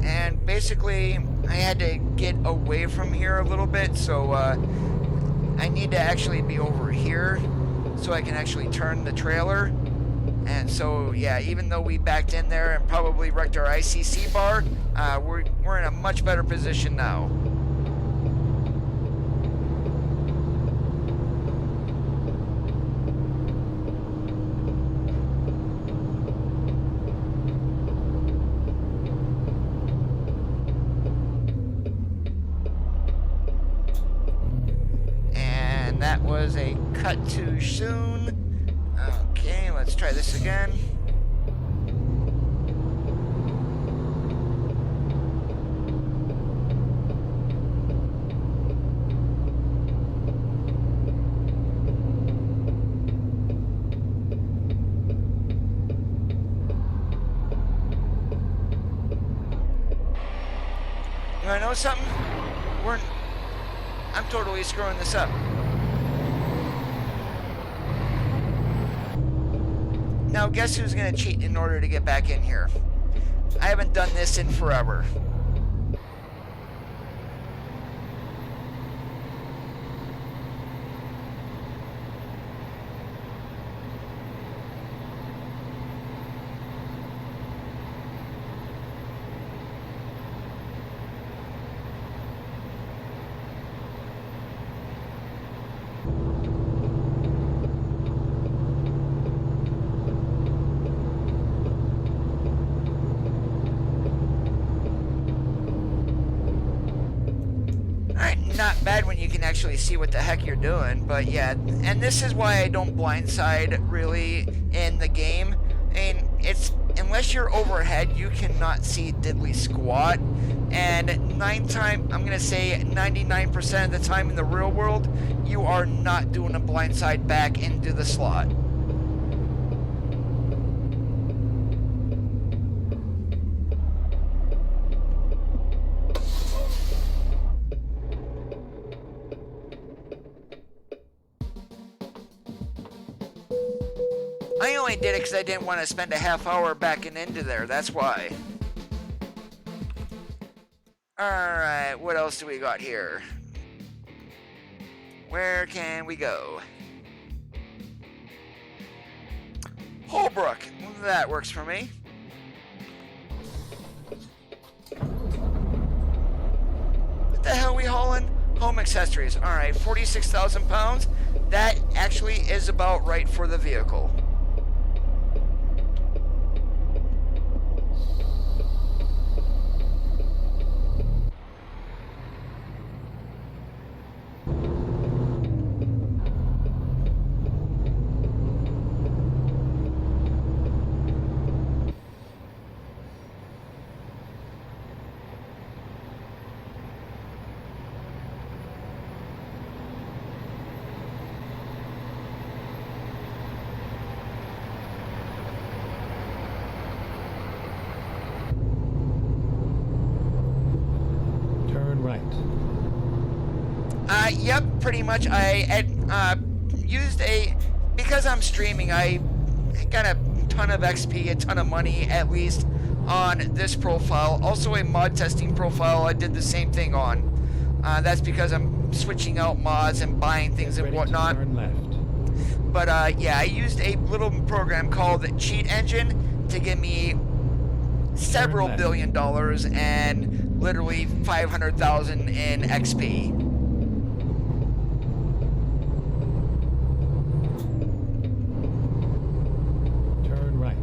And basically, I had to get away from here a little bit, so I need to actually be over here so I can actually turn the trailer. And so, yeah, even though we backed in there and probably wrecked our ICC bar, we're in a much better position now. And that was a cut too soon. Okay, let's try this again. You wanna know something? I'm totally screwing this up. Now, guess who's gonna cheat in order to get back in here? I haven't done this in forever. Not bad when you can actually see what the heck you're doing, but yeah, and this is why I don't blindside really in the game. I mean, it's unless you're overhead, you cannot see diddly squat, and I'm gonna say 99% of the time in the real world, you are not doing a blindside back into the slot. I only did it because I didn't want to spend a half hour backing into there, that's why. Alright, what else do we got here? Where can we go? Holbrook, that works for me. What the hell are we hauling? Home accessories. Alright, 46,000 pounds. That actually is about right for the vehicle. Yep, pretty much. I used because I'm streaming, I kind of ton of XP, a ton of money, at least on this profile. Also a mod testing profile I did the same thing on. That's because I'm switching out mods and buying things and whatnot. Turn left. But yeah, I used a little program called Cheat Engine to give me several $billion and literally 500,000 in XP. Turn right.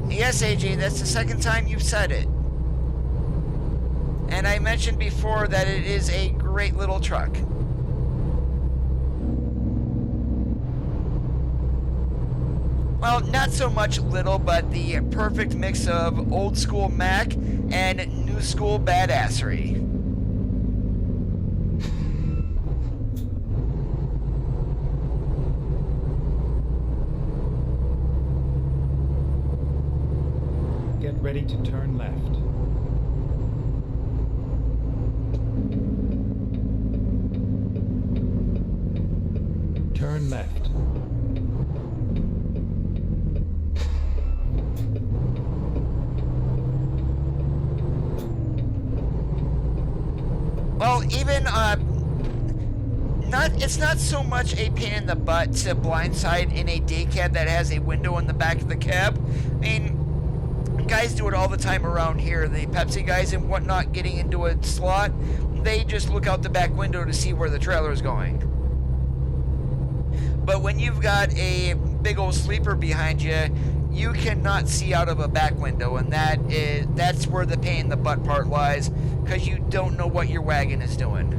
Yes, AJ, that's the second time you've said it. And I mentioned before that it is a great little truck. Well, not so much little, but the perfect mix of old school Mac and new school badassery. Get ready to turn left. Turn left. Well, even it's not so much a pain in the butt to blindside in a day cab that has a window in the back of the cab. I mean, guys do it all the time around here. The Pepsi guys and whatnot getting into a slot, they just look out the back window to see where the trailer is going. But when you've got a big old sleeper behind you, you cannot see out of a back window, and that's where the pain in the butt part lies, because you don't know what your wagon is doing.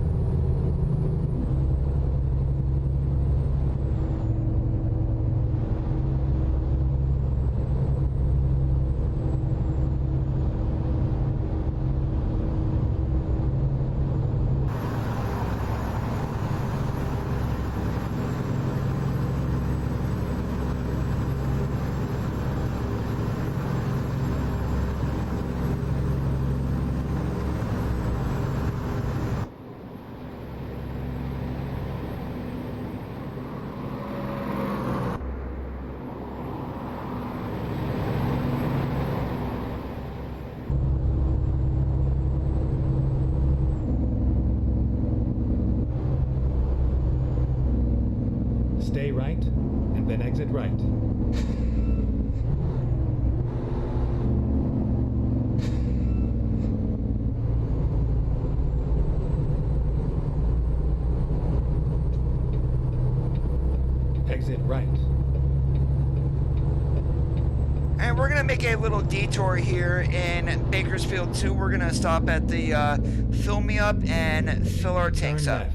Stay right, and then exit right. Exit right. And we're going to make a little detour here in Bakersfield 2. We're going to stop at the Fill Me Up and fill our tanks Turn up. left.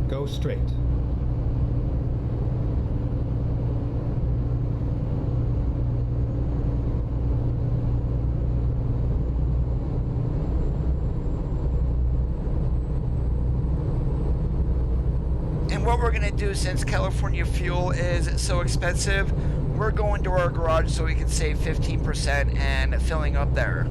Go straight. And what we're going to do, since California fuel is so expensive, we're going to our garage so we can save 15% and filling up there.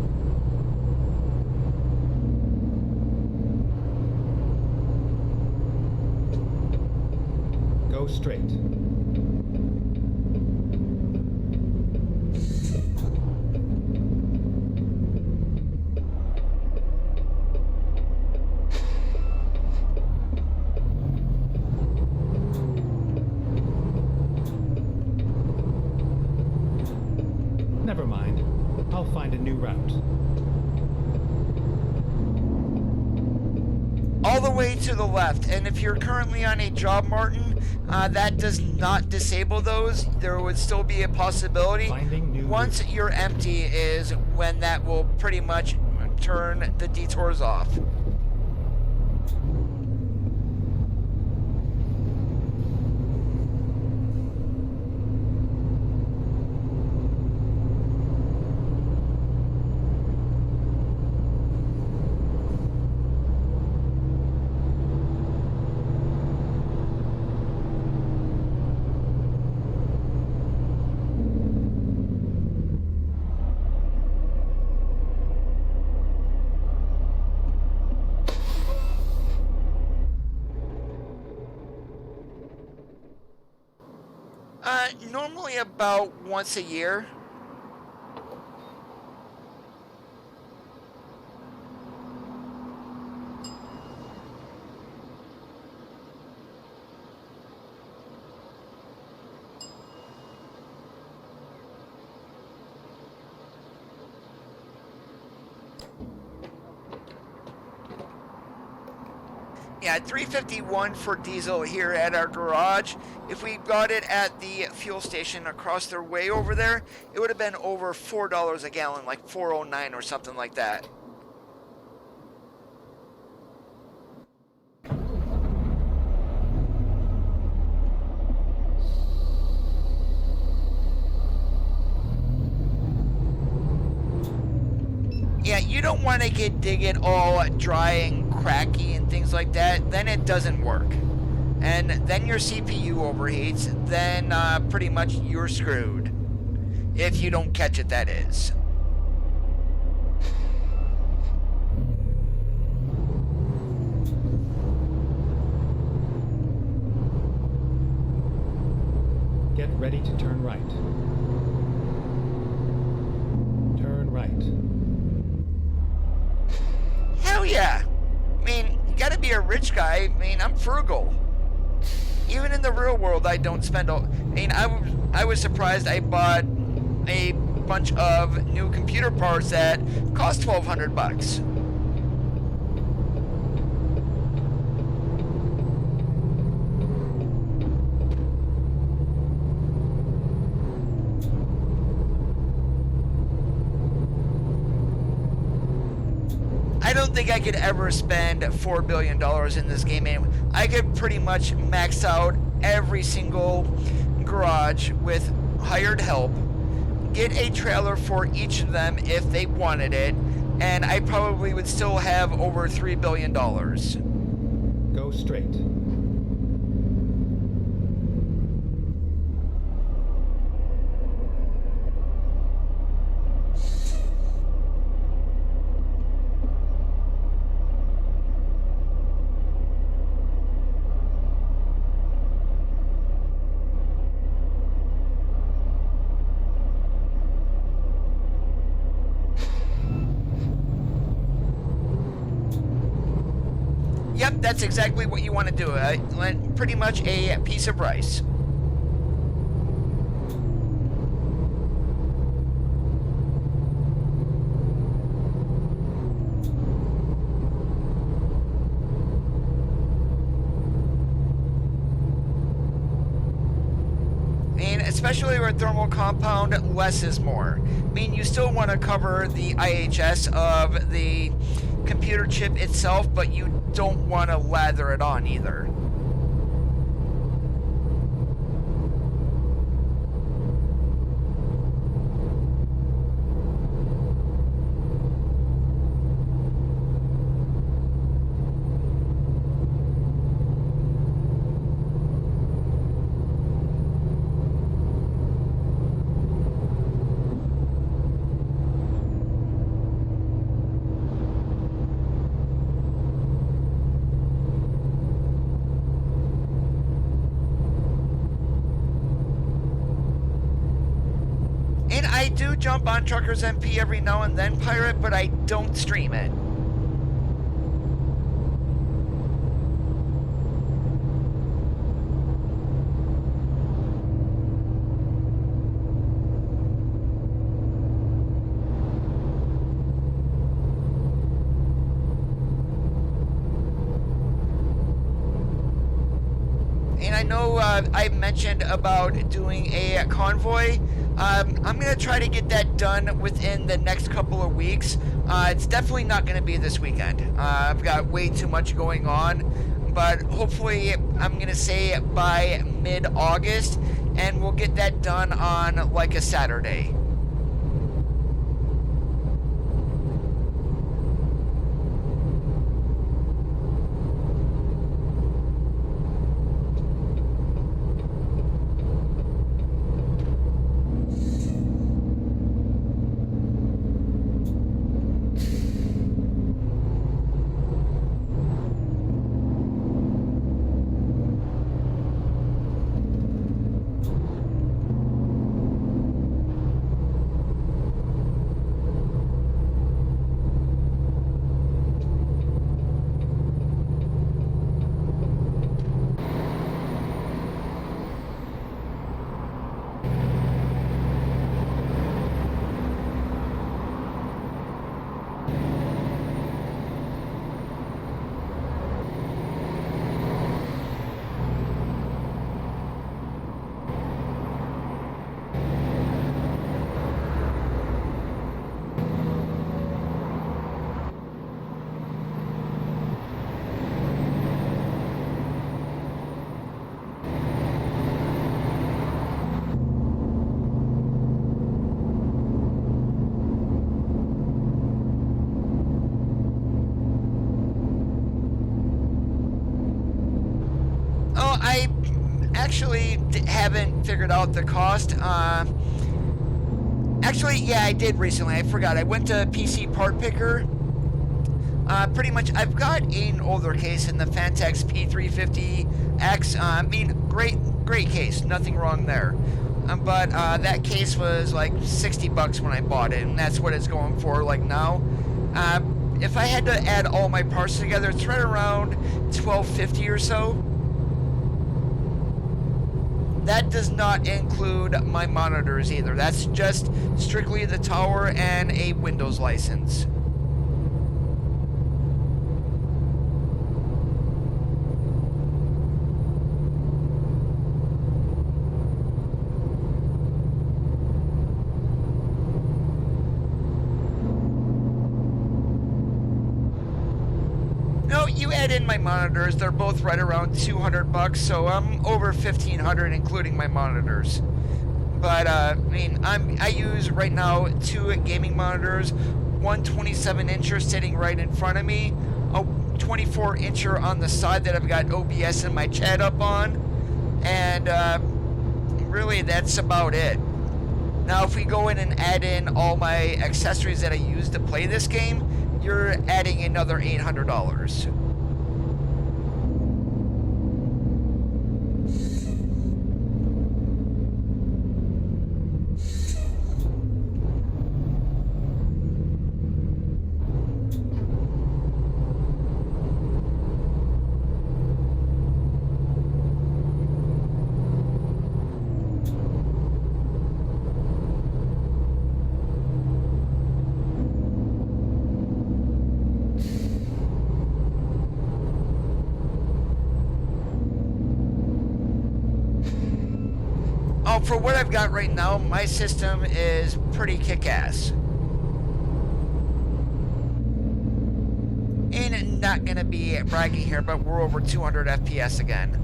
Go straight. Never mind. I'll find a new route. All the way to the left, and if you're currently on a job, Martin, that does not disable those. There would still be a possibility. Once you're empty is when that will pretty much turn the detours off. Normally about once a year. Yeah, $3.51 for diesel here at our garage. If we got it at the fuel station across the way over there, it would have been over $4 a gallon, like $4.09 or something like that. Yeah, you don't want to dig it all dry and cracky and things like that. Then it doesn't work. And then your CPU overheats. Then pretty much you're screwed. If you don't catch it, that is. Get ready to turn right. Turn right. Hell yeah! I mean, you gotta be a rich guy. I mean, I'm frugal. Even in the real world, I don't spend all... I mean, I was surprised I bought a bunch of new computer parts that cost $1,200. I don't think I could ever spend $4 billion in this game. I could pretty much max out every single garage with hired help, get a trailer for each of them if they wanted it, and I probably would still have over $3 billion. Go straight. Yep, that's exactly what you want to do. Pretty much a piece of rice. Especially with thermal compound, less is more. I mean, you still want to cover the IHS of the computer chip itself, but you don't want to lather it on either. I do jump on Truckers MP every now and then, Pirate, but I don't stream it. And I know I mentioned about doing a convoy. I'm going to try to get that done within the next couple of weeks. It's definitely not going to be this weekend. I've got way too much going on, but hopefully I'm going to say by mid-August, and we'll get that done on like a Saturday. I actually haven't figured out the cost. Actually, yeah, I did recently. I forgot. I went to PC Part Picker. Pretty much, I've got an older case in the Phanteks P350X. I mean, great case. Nothing wrong there. But that case was like $60 when I bought it, and that's what it's going for like now. If I had to add all my parts together, it's right around $12.50 or so. That does not include my monitors either. That's just strictly the tower and a Windows license. No, you add in my monitors, they're both right around $200, so I'm over $1,500 including my monitors. But I mean, I use right now 2 gaming monitors, one 27-incher sitting right in front of me, a 24-incher on the side that I've got OBS and my chat up on, and really that's about it. Now, if we go in and add in all my accessories that I use to play this game, you're adding another $800. For what I've got right now, my system is pretty kick-ass. And not gonna be bragging here, but we're over 200 FPS again.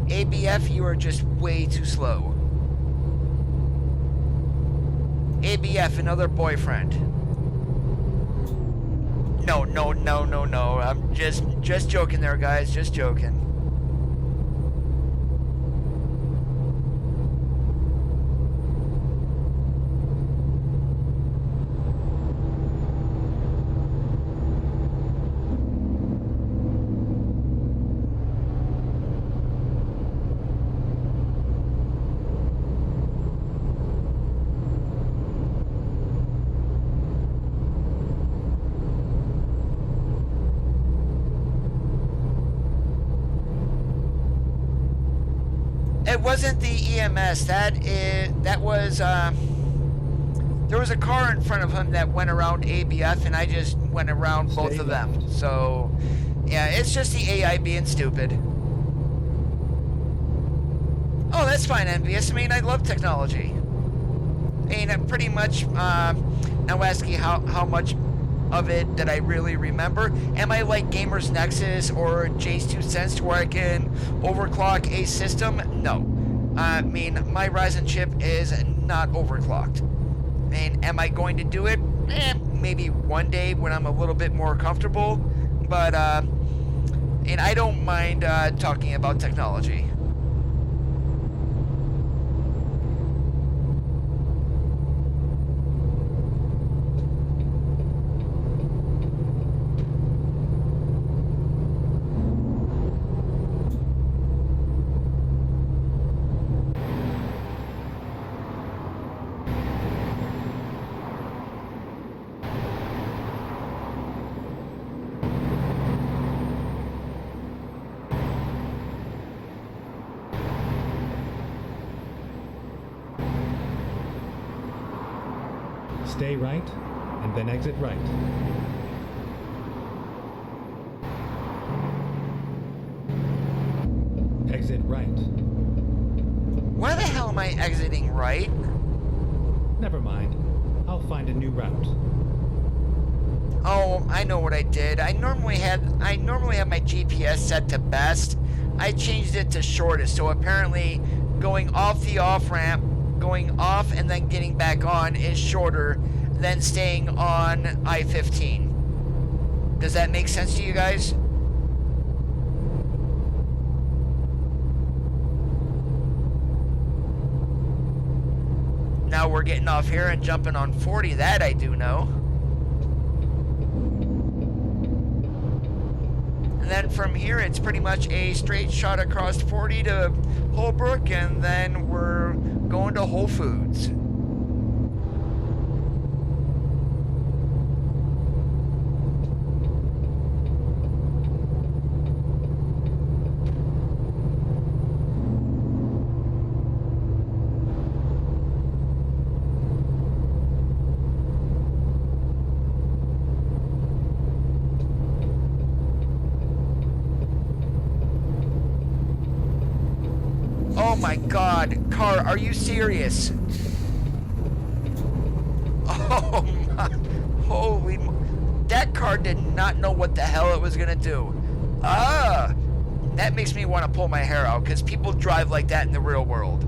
ABF, you are just way too slow. ABF, another boyfriend. No. I'm just joking there, guys. Just joking. It wasn't the EMS. That was there was a car in front of him that went around ABF, and I just went around both Stay of them. left. So yeah, it's just the AI being stupid. Oh, that's fine, Envious. I mean, I love technology. I mean, pretty much, I'll ask you how much of it that I really remember. Am I like Gamers Nexus or Jay's 2 cents to where I can overclock a system? No. I mean, my Ryzen chip is not overclocked. I mean, am I going to do it? Maybe one day when I'm a little bit more comfortable. But, and I don't mind talking about technology. Stay right, and then exit right. Exit right. Why the hell am I exiting right? Never mind. I'll find a new route. Oh, I know what I did. I normally have my GPS set to best. I changed it to shortest, so apparently going off the off-ramp, going off and then getting back on is shorter than staying on I-15. Does that make sense to you guys? Now we're getting off here and jumping on 40, that I do know. And then from here, it's pretty much a straight shot across 40 to Holbrook, and then we're going to Whole Foods. Oh my God, car, are you serious? Oh my, holy, that car did not know what the hell it was gonna do. That makes me want to pull my hair out, because people drive like that in the real world.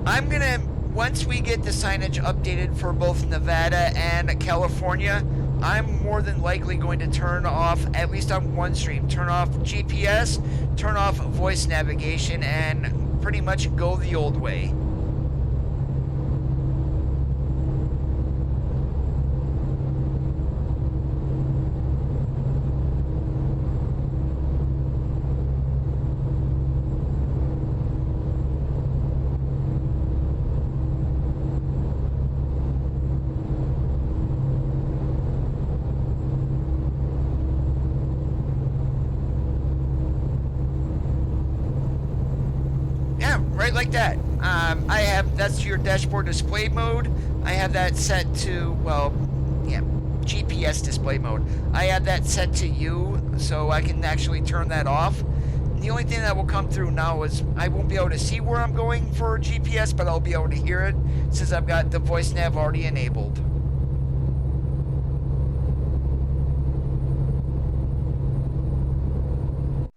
I'm gonna, once we get the signage updated for both Nevada and California, I'm more than likely going to turn off, at least on one stream, turn off GPS, turn off voice navigation, and pretty much go the old way. Right like that. I have, that's your dashboard display mode. I have that set to, well, yeah, GPS display mode. I have that set to U, so I can actually turn that off. And the only thing that will come through now is I won't be able to see where I'm going for GPS, but I'll be able to hear it since I've got the voice nav already enabled.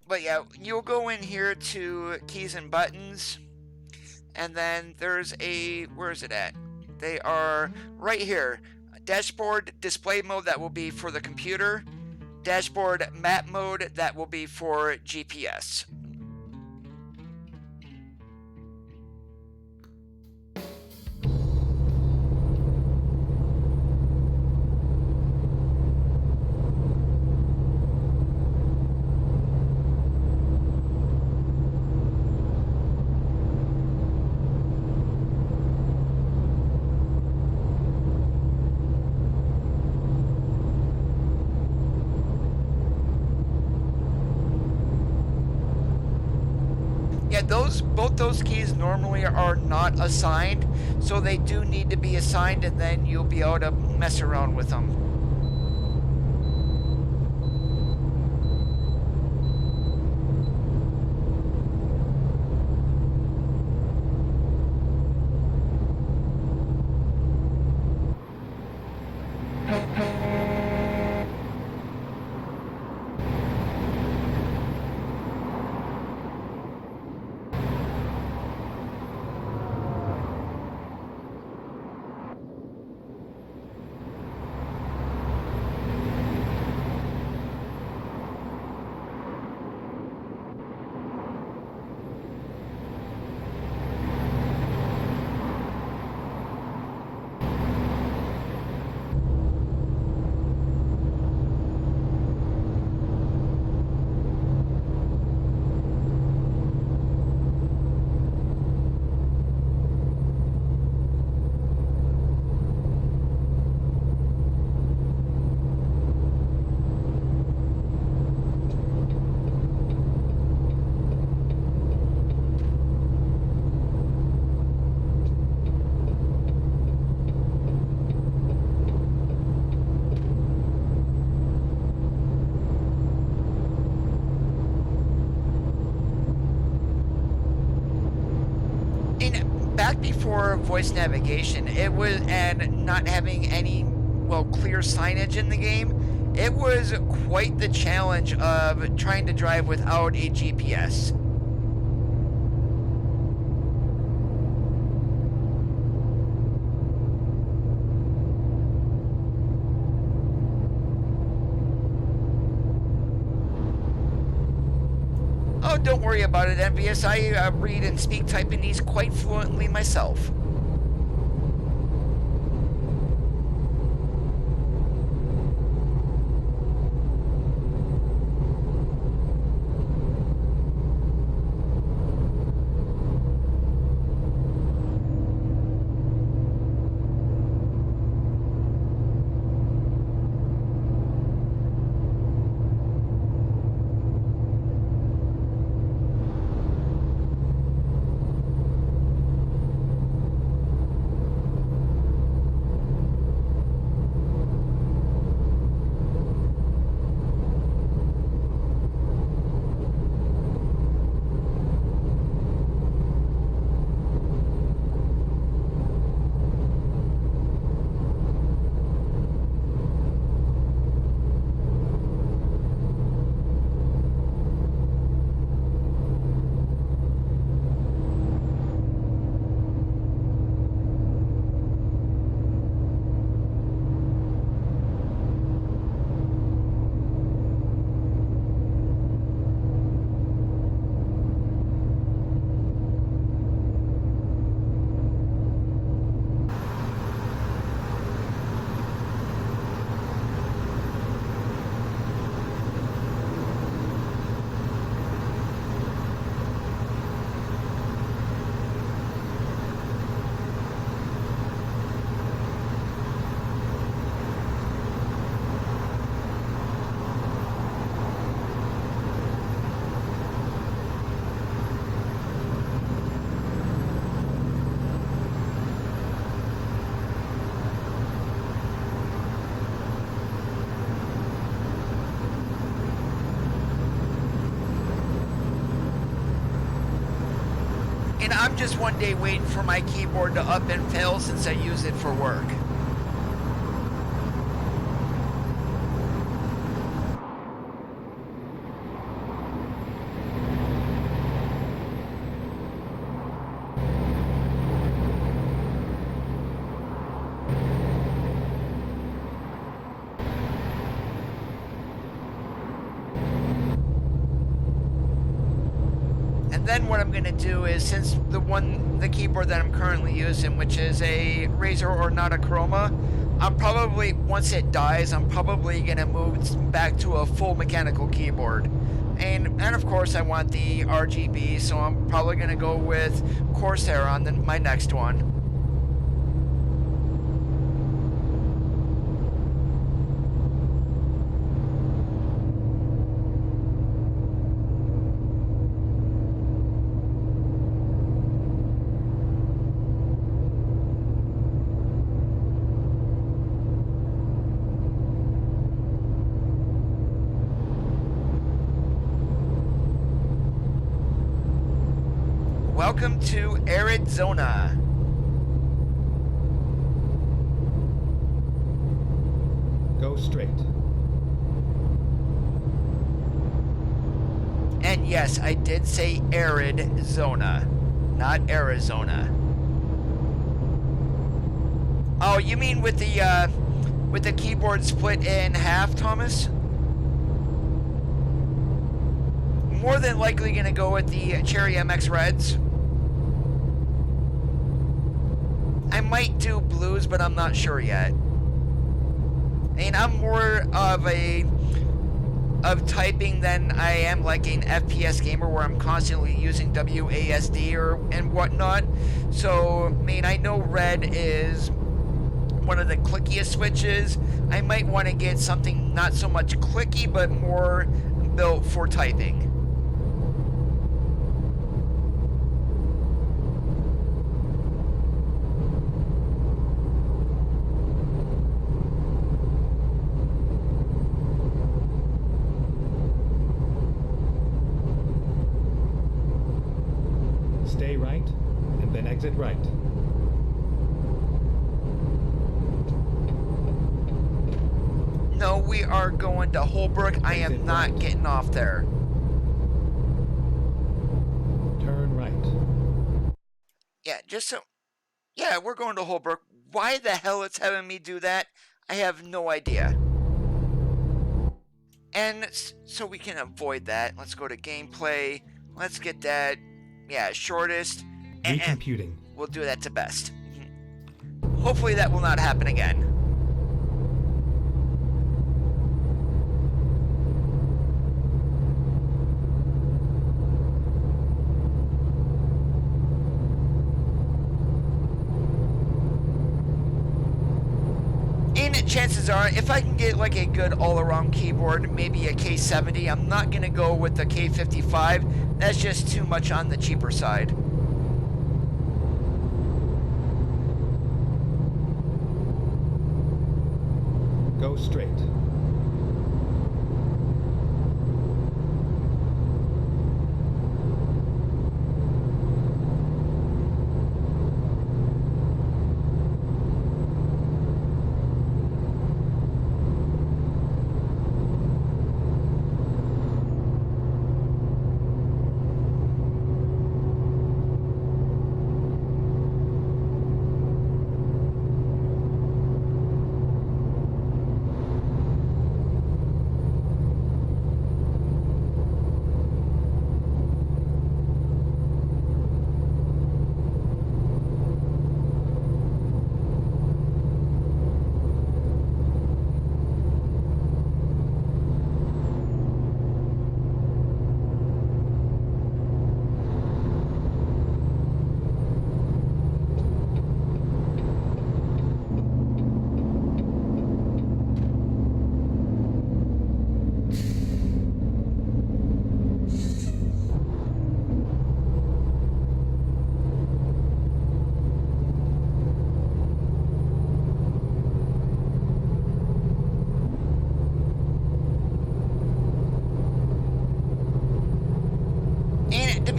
But yeah, you'll go in here to keys and buttons, and then there's a, where is it at? They are right here. Dashboard display mode, that will be for the computer. Dashboard map mode, that will be for GPS. Yeah, both those keys normally are not assigned, so they do need to be assigned, and then you'll be able to mess around with them. Back before voice navigation, it was, and not having any, well, clear signage in the game, it was quite the challenge of trying to drive without a GPS. Oh, don't worry about it, Envious. I read and speak Taiwanese quite fluently myself. And I'm just one day waiting for my keyboard to up and fail since I use it for work. then what I'm going to do is, since the keyboard that I'm currently using, which is a Razer Ornata Chroma, I'm probably, once it dies, I'm probably going to move back to a full mechanical keyboard. And of course I want the RGB, so I'm probably going to go with Corsair on my next one. Welcome to Arizona. Go straight. And yes, I did say arid zona, not Arizona. Oh, you mean with the keyboard split in half, Thomas? More than likely going to go with the Cherry MX Reds. I might do blues, but I'm not sure yet. I mean, I'm more of typing than I am like an FPS gamer where I'm constantly using WASD and whatnot. So, I mean, I know red is one of the clickiest switches. I might want to get something not so much clicky, but more built for typing. Stay right, and then exit right. No, we are going to Holbrook. I am not getting off there. Turn right. Yeah, just so... Yeah, we're going to Holbrook. Why the hell it's having me do that, I have no idea. And so we can avoid that. Let's go to gameplay. Let's get that, yeah, shortest. Recomputing. We'll do that to best. Hopefully that will not happen again. And chances are, if I can get like a good all-around keyboard, maybe a K70, I'm not going to go with the K55. That's just too much on the cheaper side. Go straight.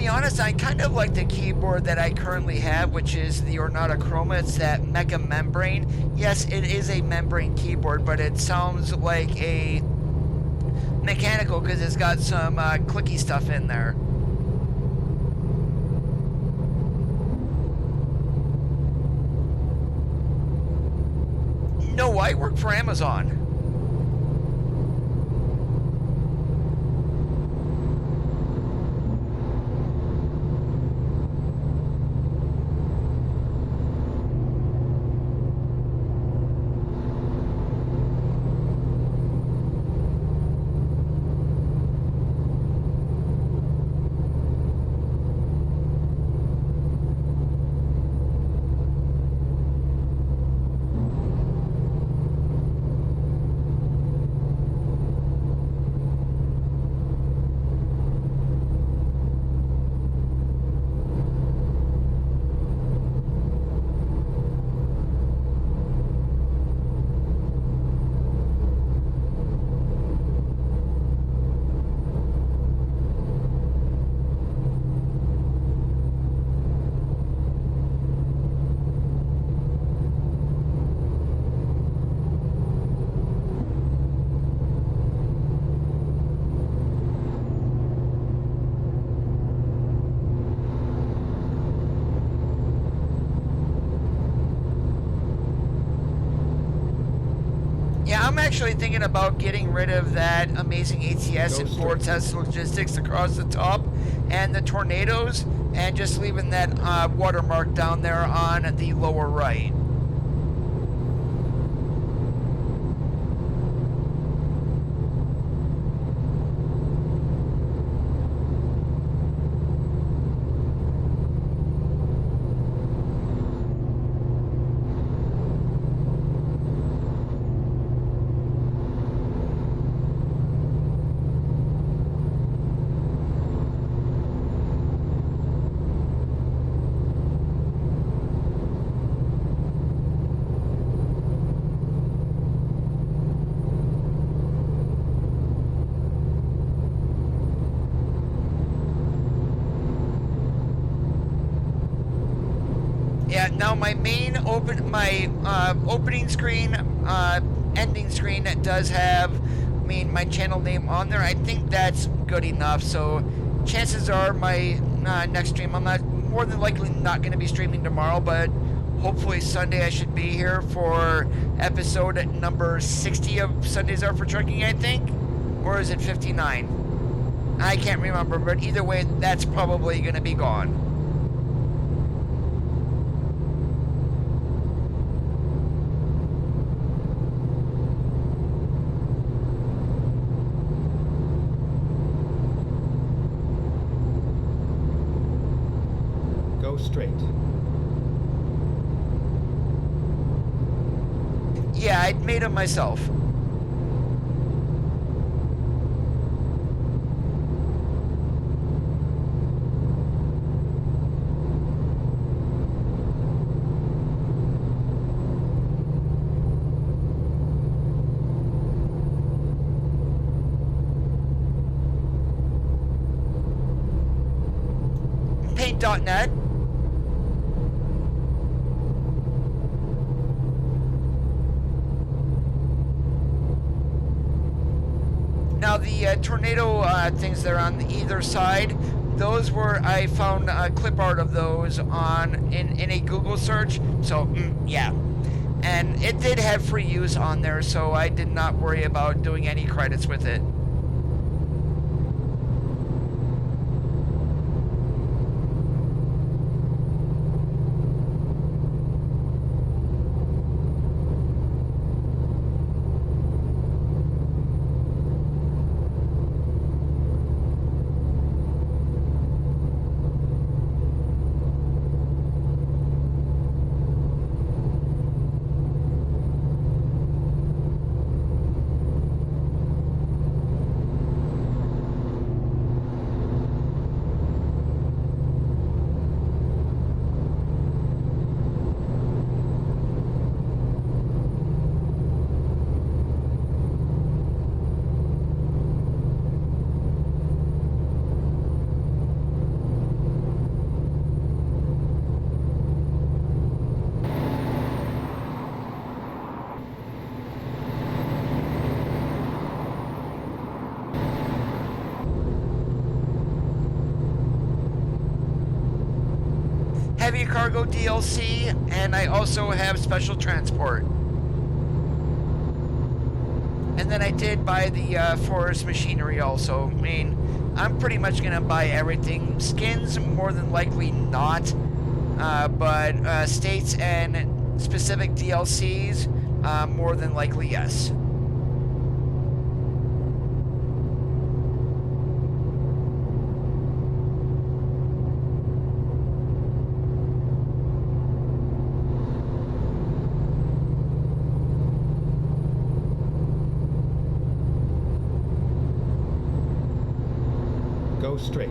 Honest, I kind of like the keyboard that I currently have, which is the Ornata Chroma. It's that Mecha Membrane. Yes, it is a membrane keyboard, but it sounds like a mechanical because it's got some clicky stuff in there. No, I work for Amazon. I'm actually thinking about getting rid of that amazing ATS and Vortex logistics across the top and the tornadoes, and just leaving that watermark down there on the lower right. Yeah, now my main opening screen, ending screen does have, my channel name on there. I think that's good enough. So chances are my next stream, I'm more than likely not going to be streaming tomorrow, but hopefully Sunday I should be here for episode number 60 of Sundays Are for Trucking, I think, or is it 59? I can't remember, but either way, that's probably going to be gone. Go straight. Yeah, I made them myself. Paint.net. Now the tornado things that are on either side, those were, I found clip art of those in a Google search. So yeah, and it did have free use on there, so I did not worry about doing any credits with it. Heavy cargo DLC, and I also have special transport. And then I did buy the forest machinery also. I'm pretty much gonna buy everything. Skins, more than likely not, but states and specific DLCs, more than likely yes. Go straight.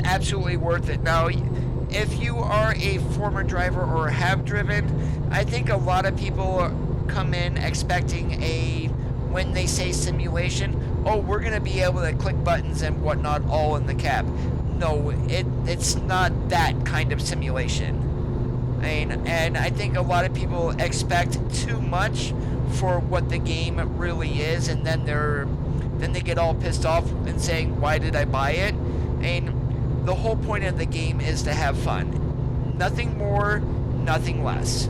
absolutely worth it. Now, if you are a former driver or have driven, I think a lot of people come in expecting when they say simulation, oh, we're going to be able to click buttons and whatnot all in the cab. No, it's not that kind of simulation. And I think a lot of people expect too much for what the game really is, and then they get all pissed off and saying, why did I buy it? And the whole point of the game is to have fun. Nothing more, nothing less.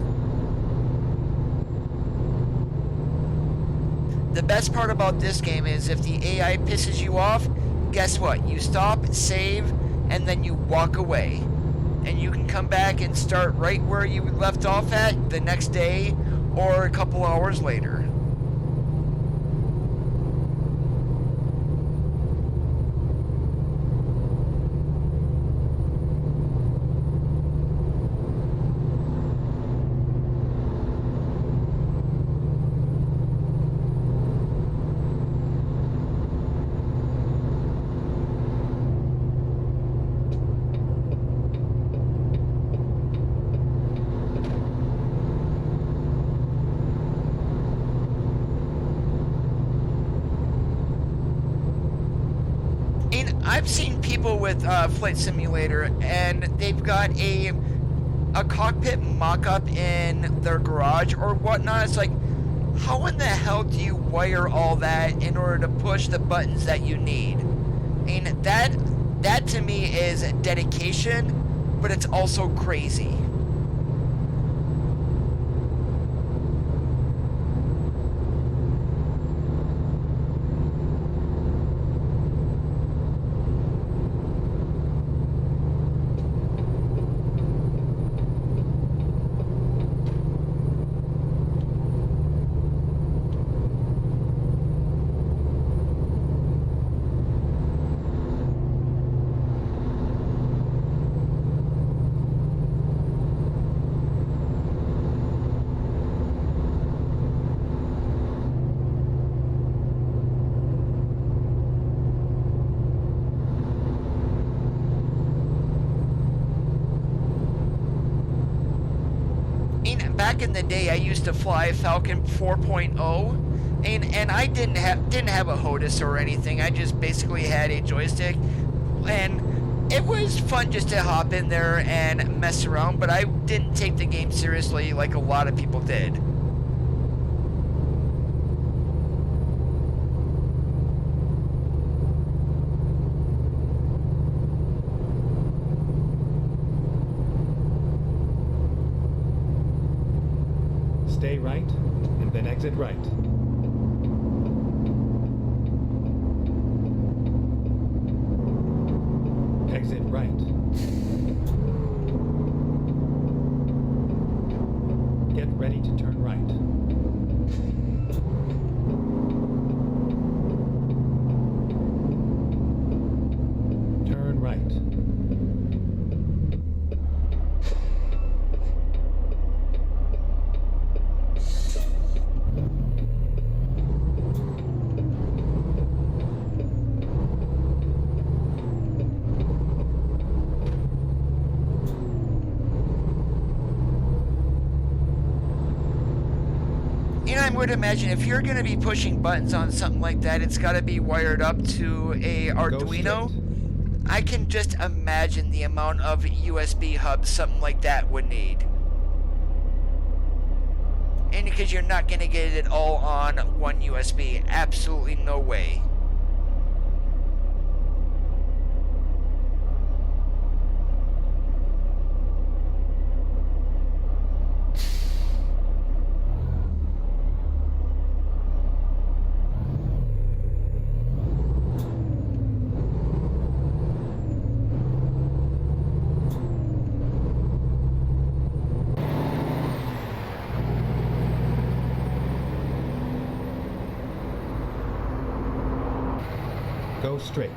The best part about this game is if the AI pisses you off, guess what? You stop, save, and then you walk away. And you can come back and start right where you left off at the next day or a couple hours later. I've seen people with Flight Simulator, and they've got a cockpit mock-up in their garage or whatnot. It's like, how in the hell do you wire all that in order to push the buttons that you need? I mean, that to me is dedication, but it's also crazy. Back in the day, I used to fly Falcon 4.0, and I didn't have a HOTAS or anything. I just basically had a joystick, and it was fun just to hop in there and mess around. But I didn't take the game seriously like a lot of people did. Stay right, and then exit right. Exit right. Get ready to turn right. Turn right. I would imagine if you're going to be pushing buttons on something like that, it's got to be wired up to a Arduino. I can just imagine the amount of USB hubs something like that would need. And because you're not going to get it all on one USB. Absolutely no way. Go straight.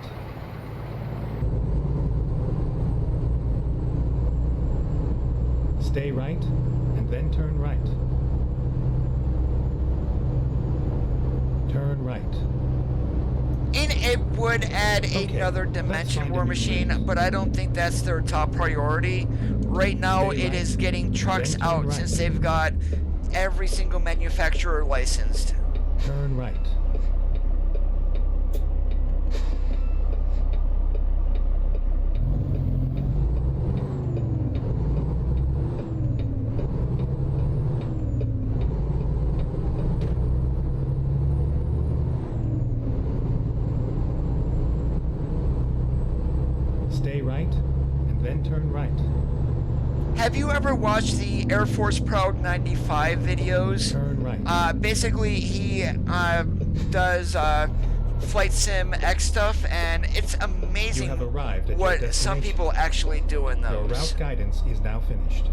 Stay right, and then turn right. Turn right. And it would add another let's Dimension find a War new machine, route. but I don't think that's their top priority. Right now, Stay it right, is getting trucks then turn out right. since they've got every single manufacturer licensed. Turn right. Stay right, and then turn right. Have you ever watched the Air Force Proud 95 videos? Turn right. Basically, he does flight sim X stuff, and it's amazing You have arrived at your what destination. some people actually do in Your those. route guidance is now finished.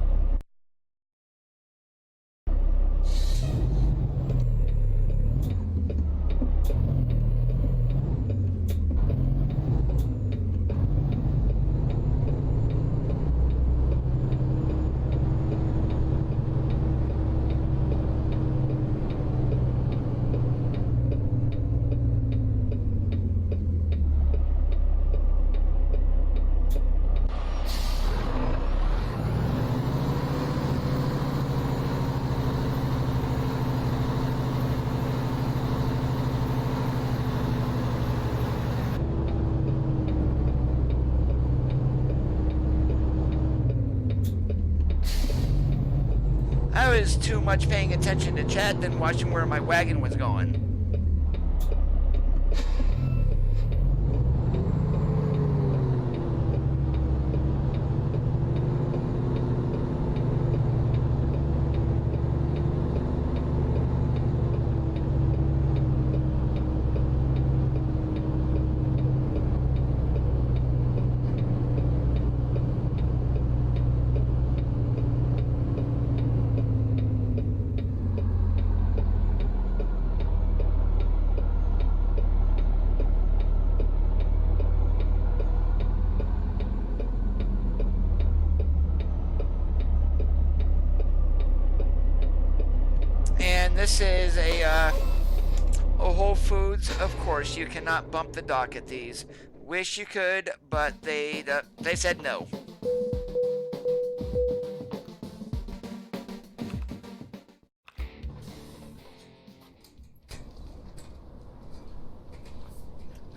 I was too much paying attention to chat than watching where my wagon was going. And this is a Whole Foods. Of course, you cannot bump the dock at these. Wish you could, but they said no.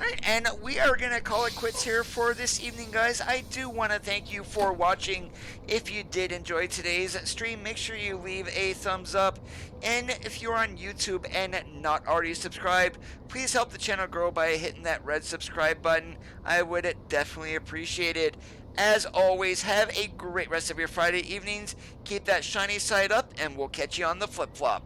Alright, and we are going to call it quits here for this evening, guys. I do want to thank you for watching. If you did enjoy today's stream, make sure you leave a thumbs up. And if you're on YouTube and not already subscribed, please help the channel grow by hitting that red subscribe button. I would definitely appreciate it. As always, have a great rest of your Friday evenings. Keep that shiny side up, and we'll catch you on the flip-flop.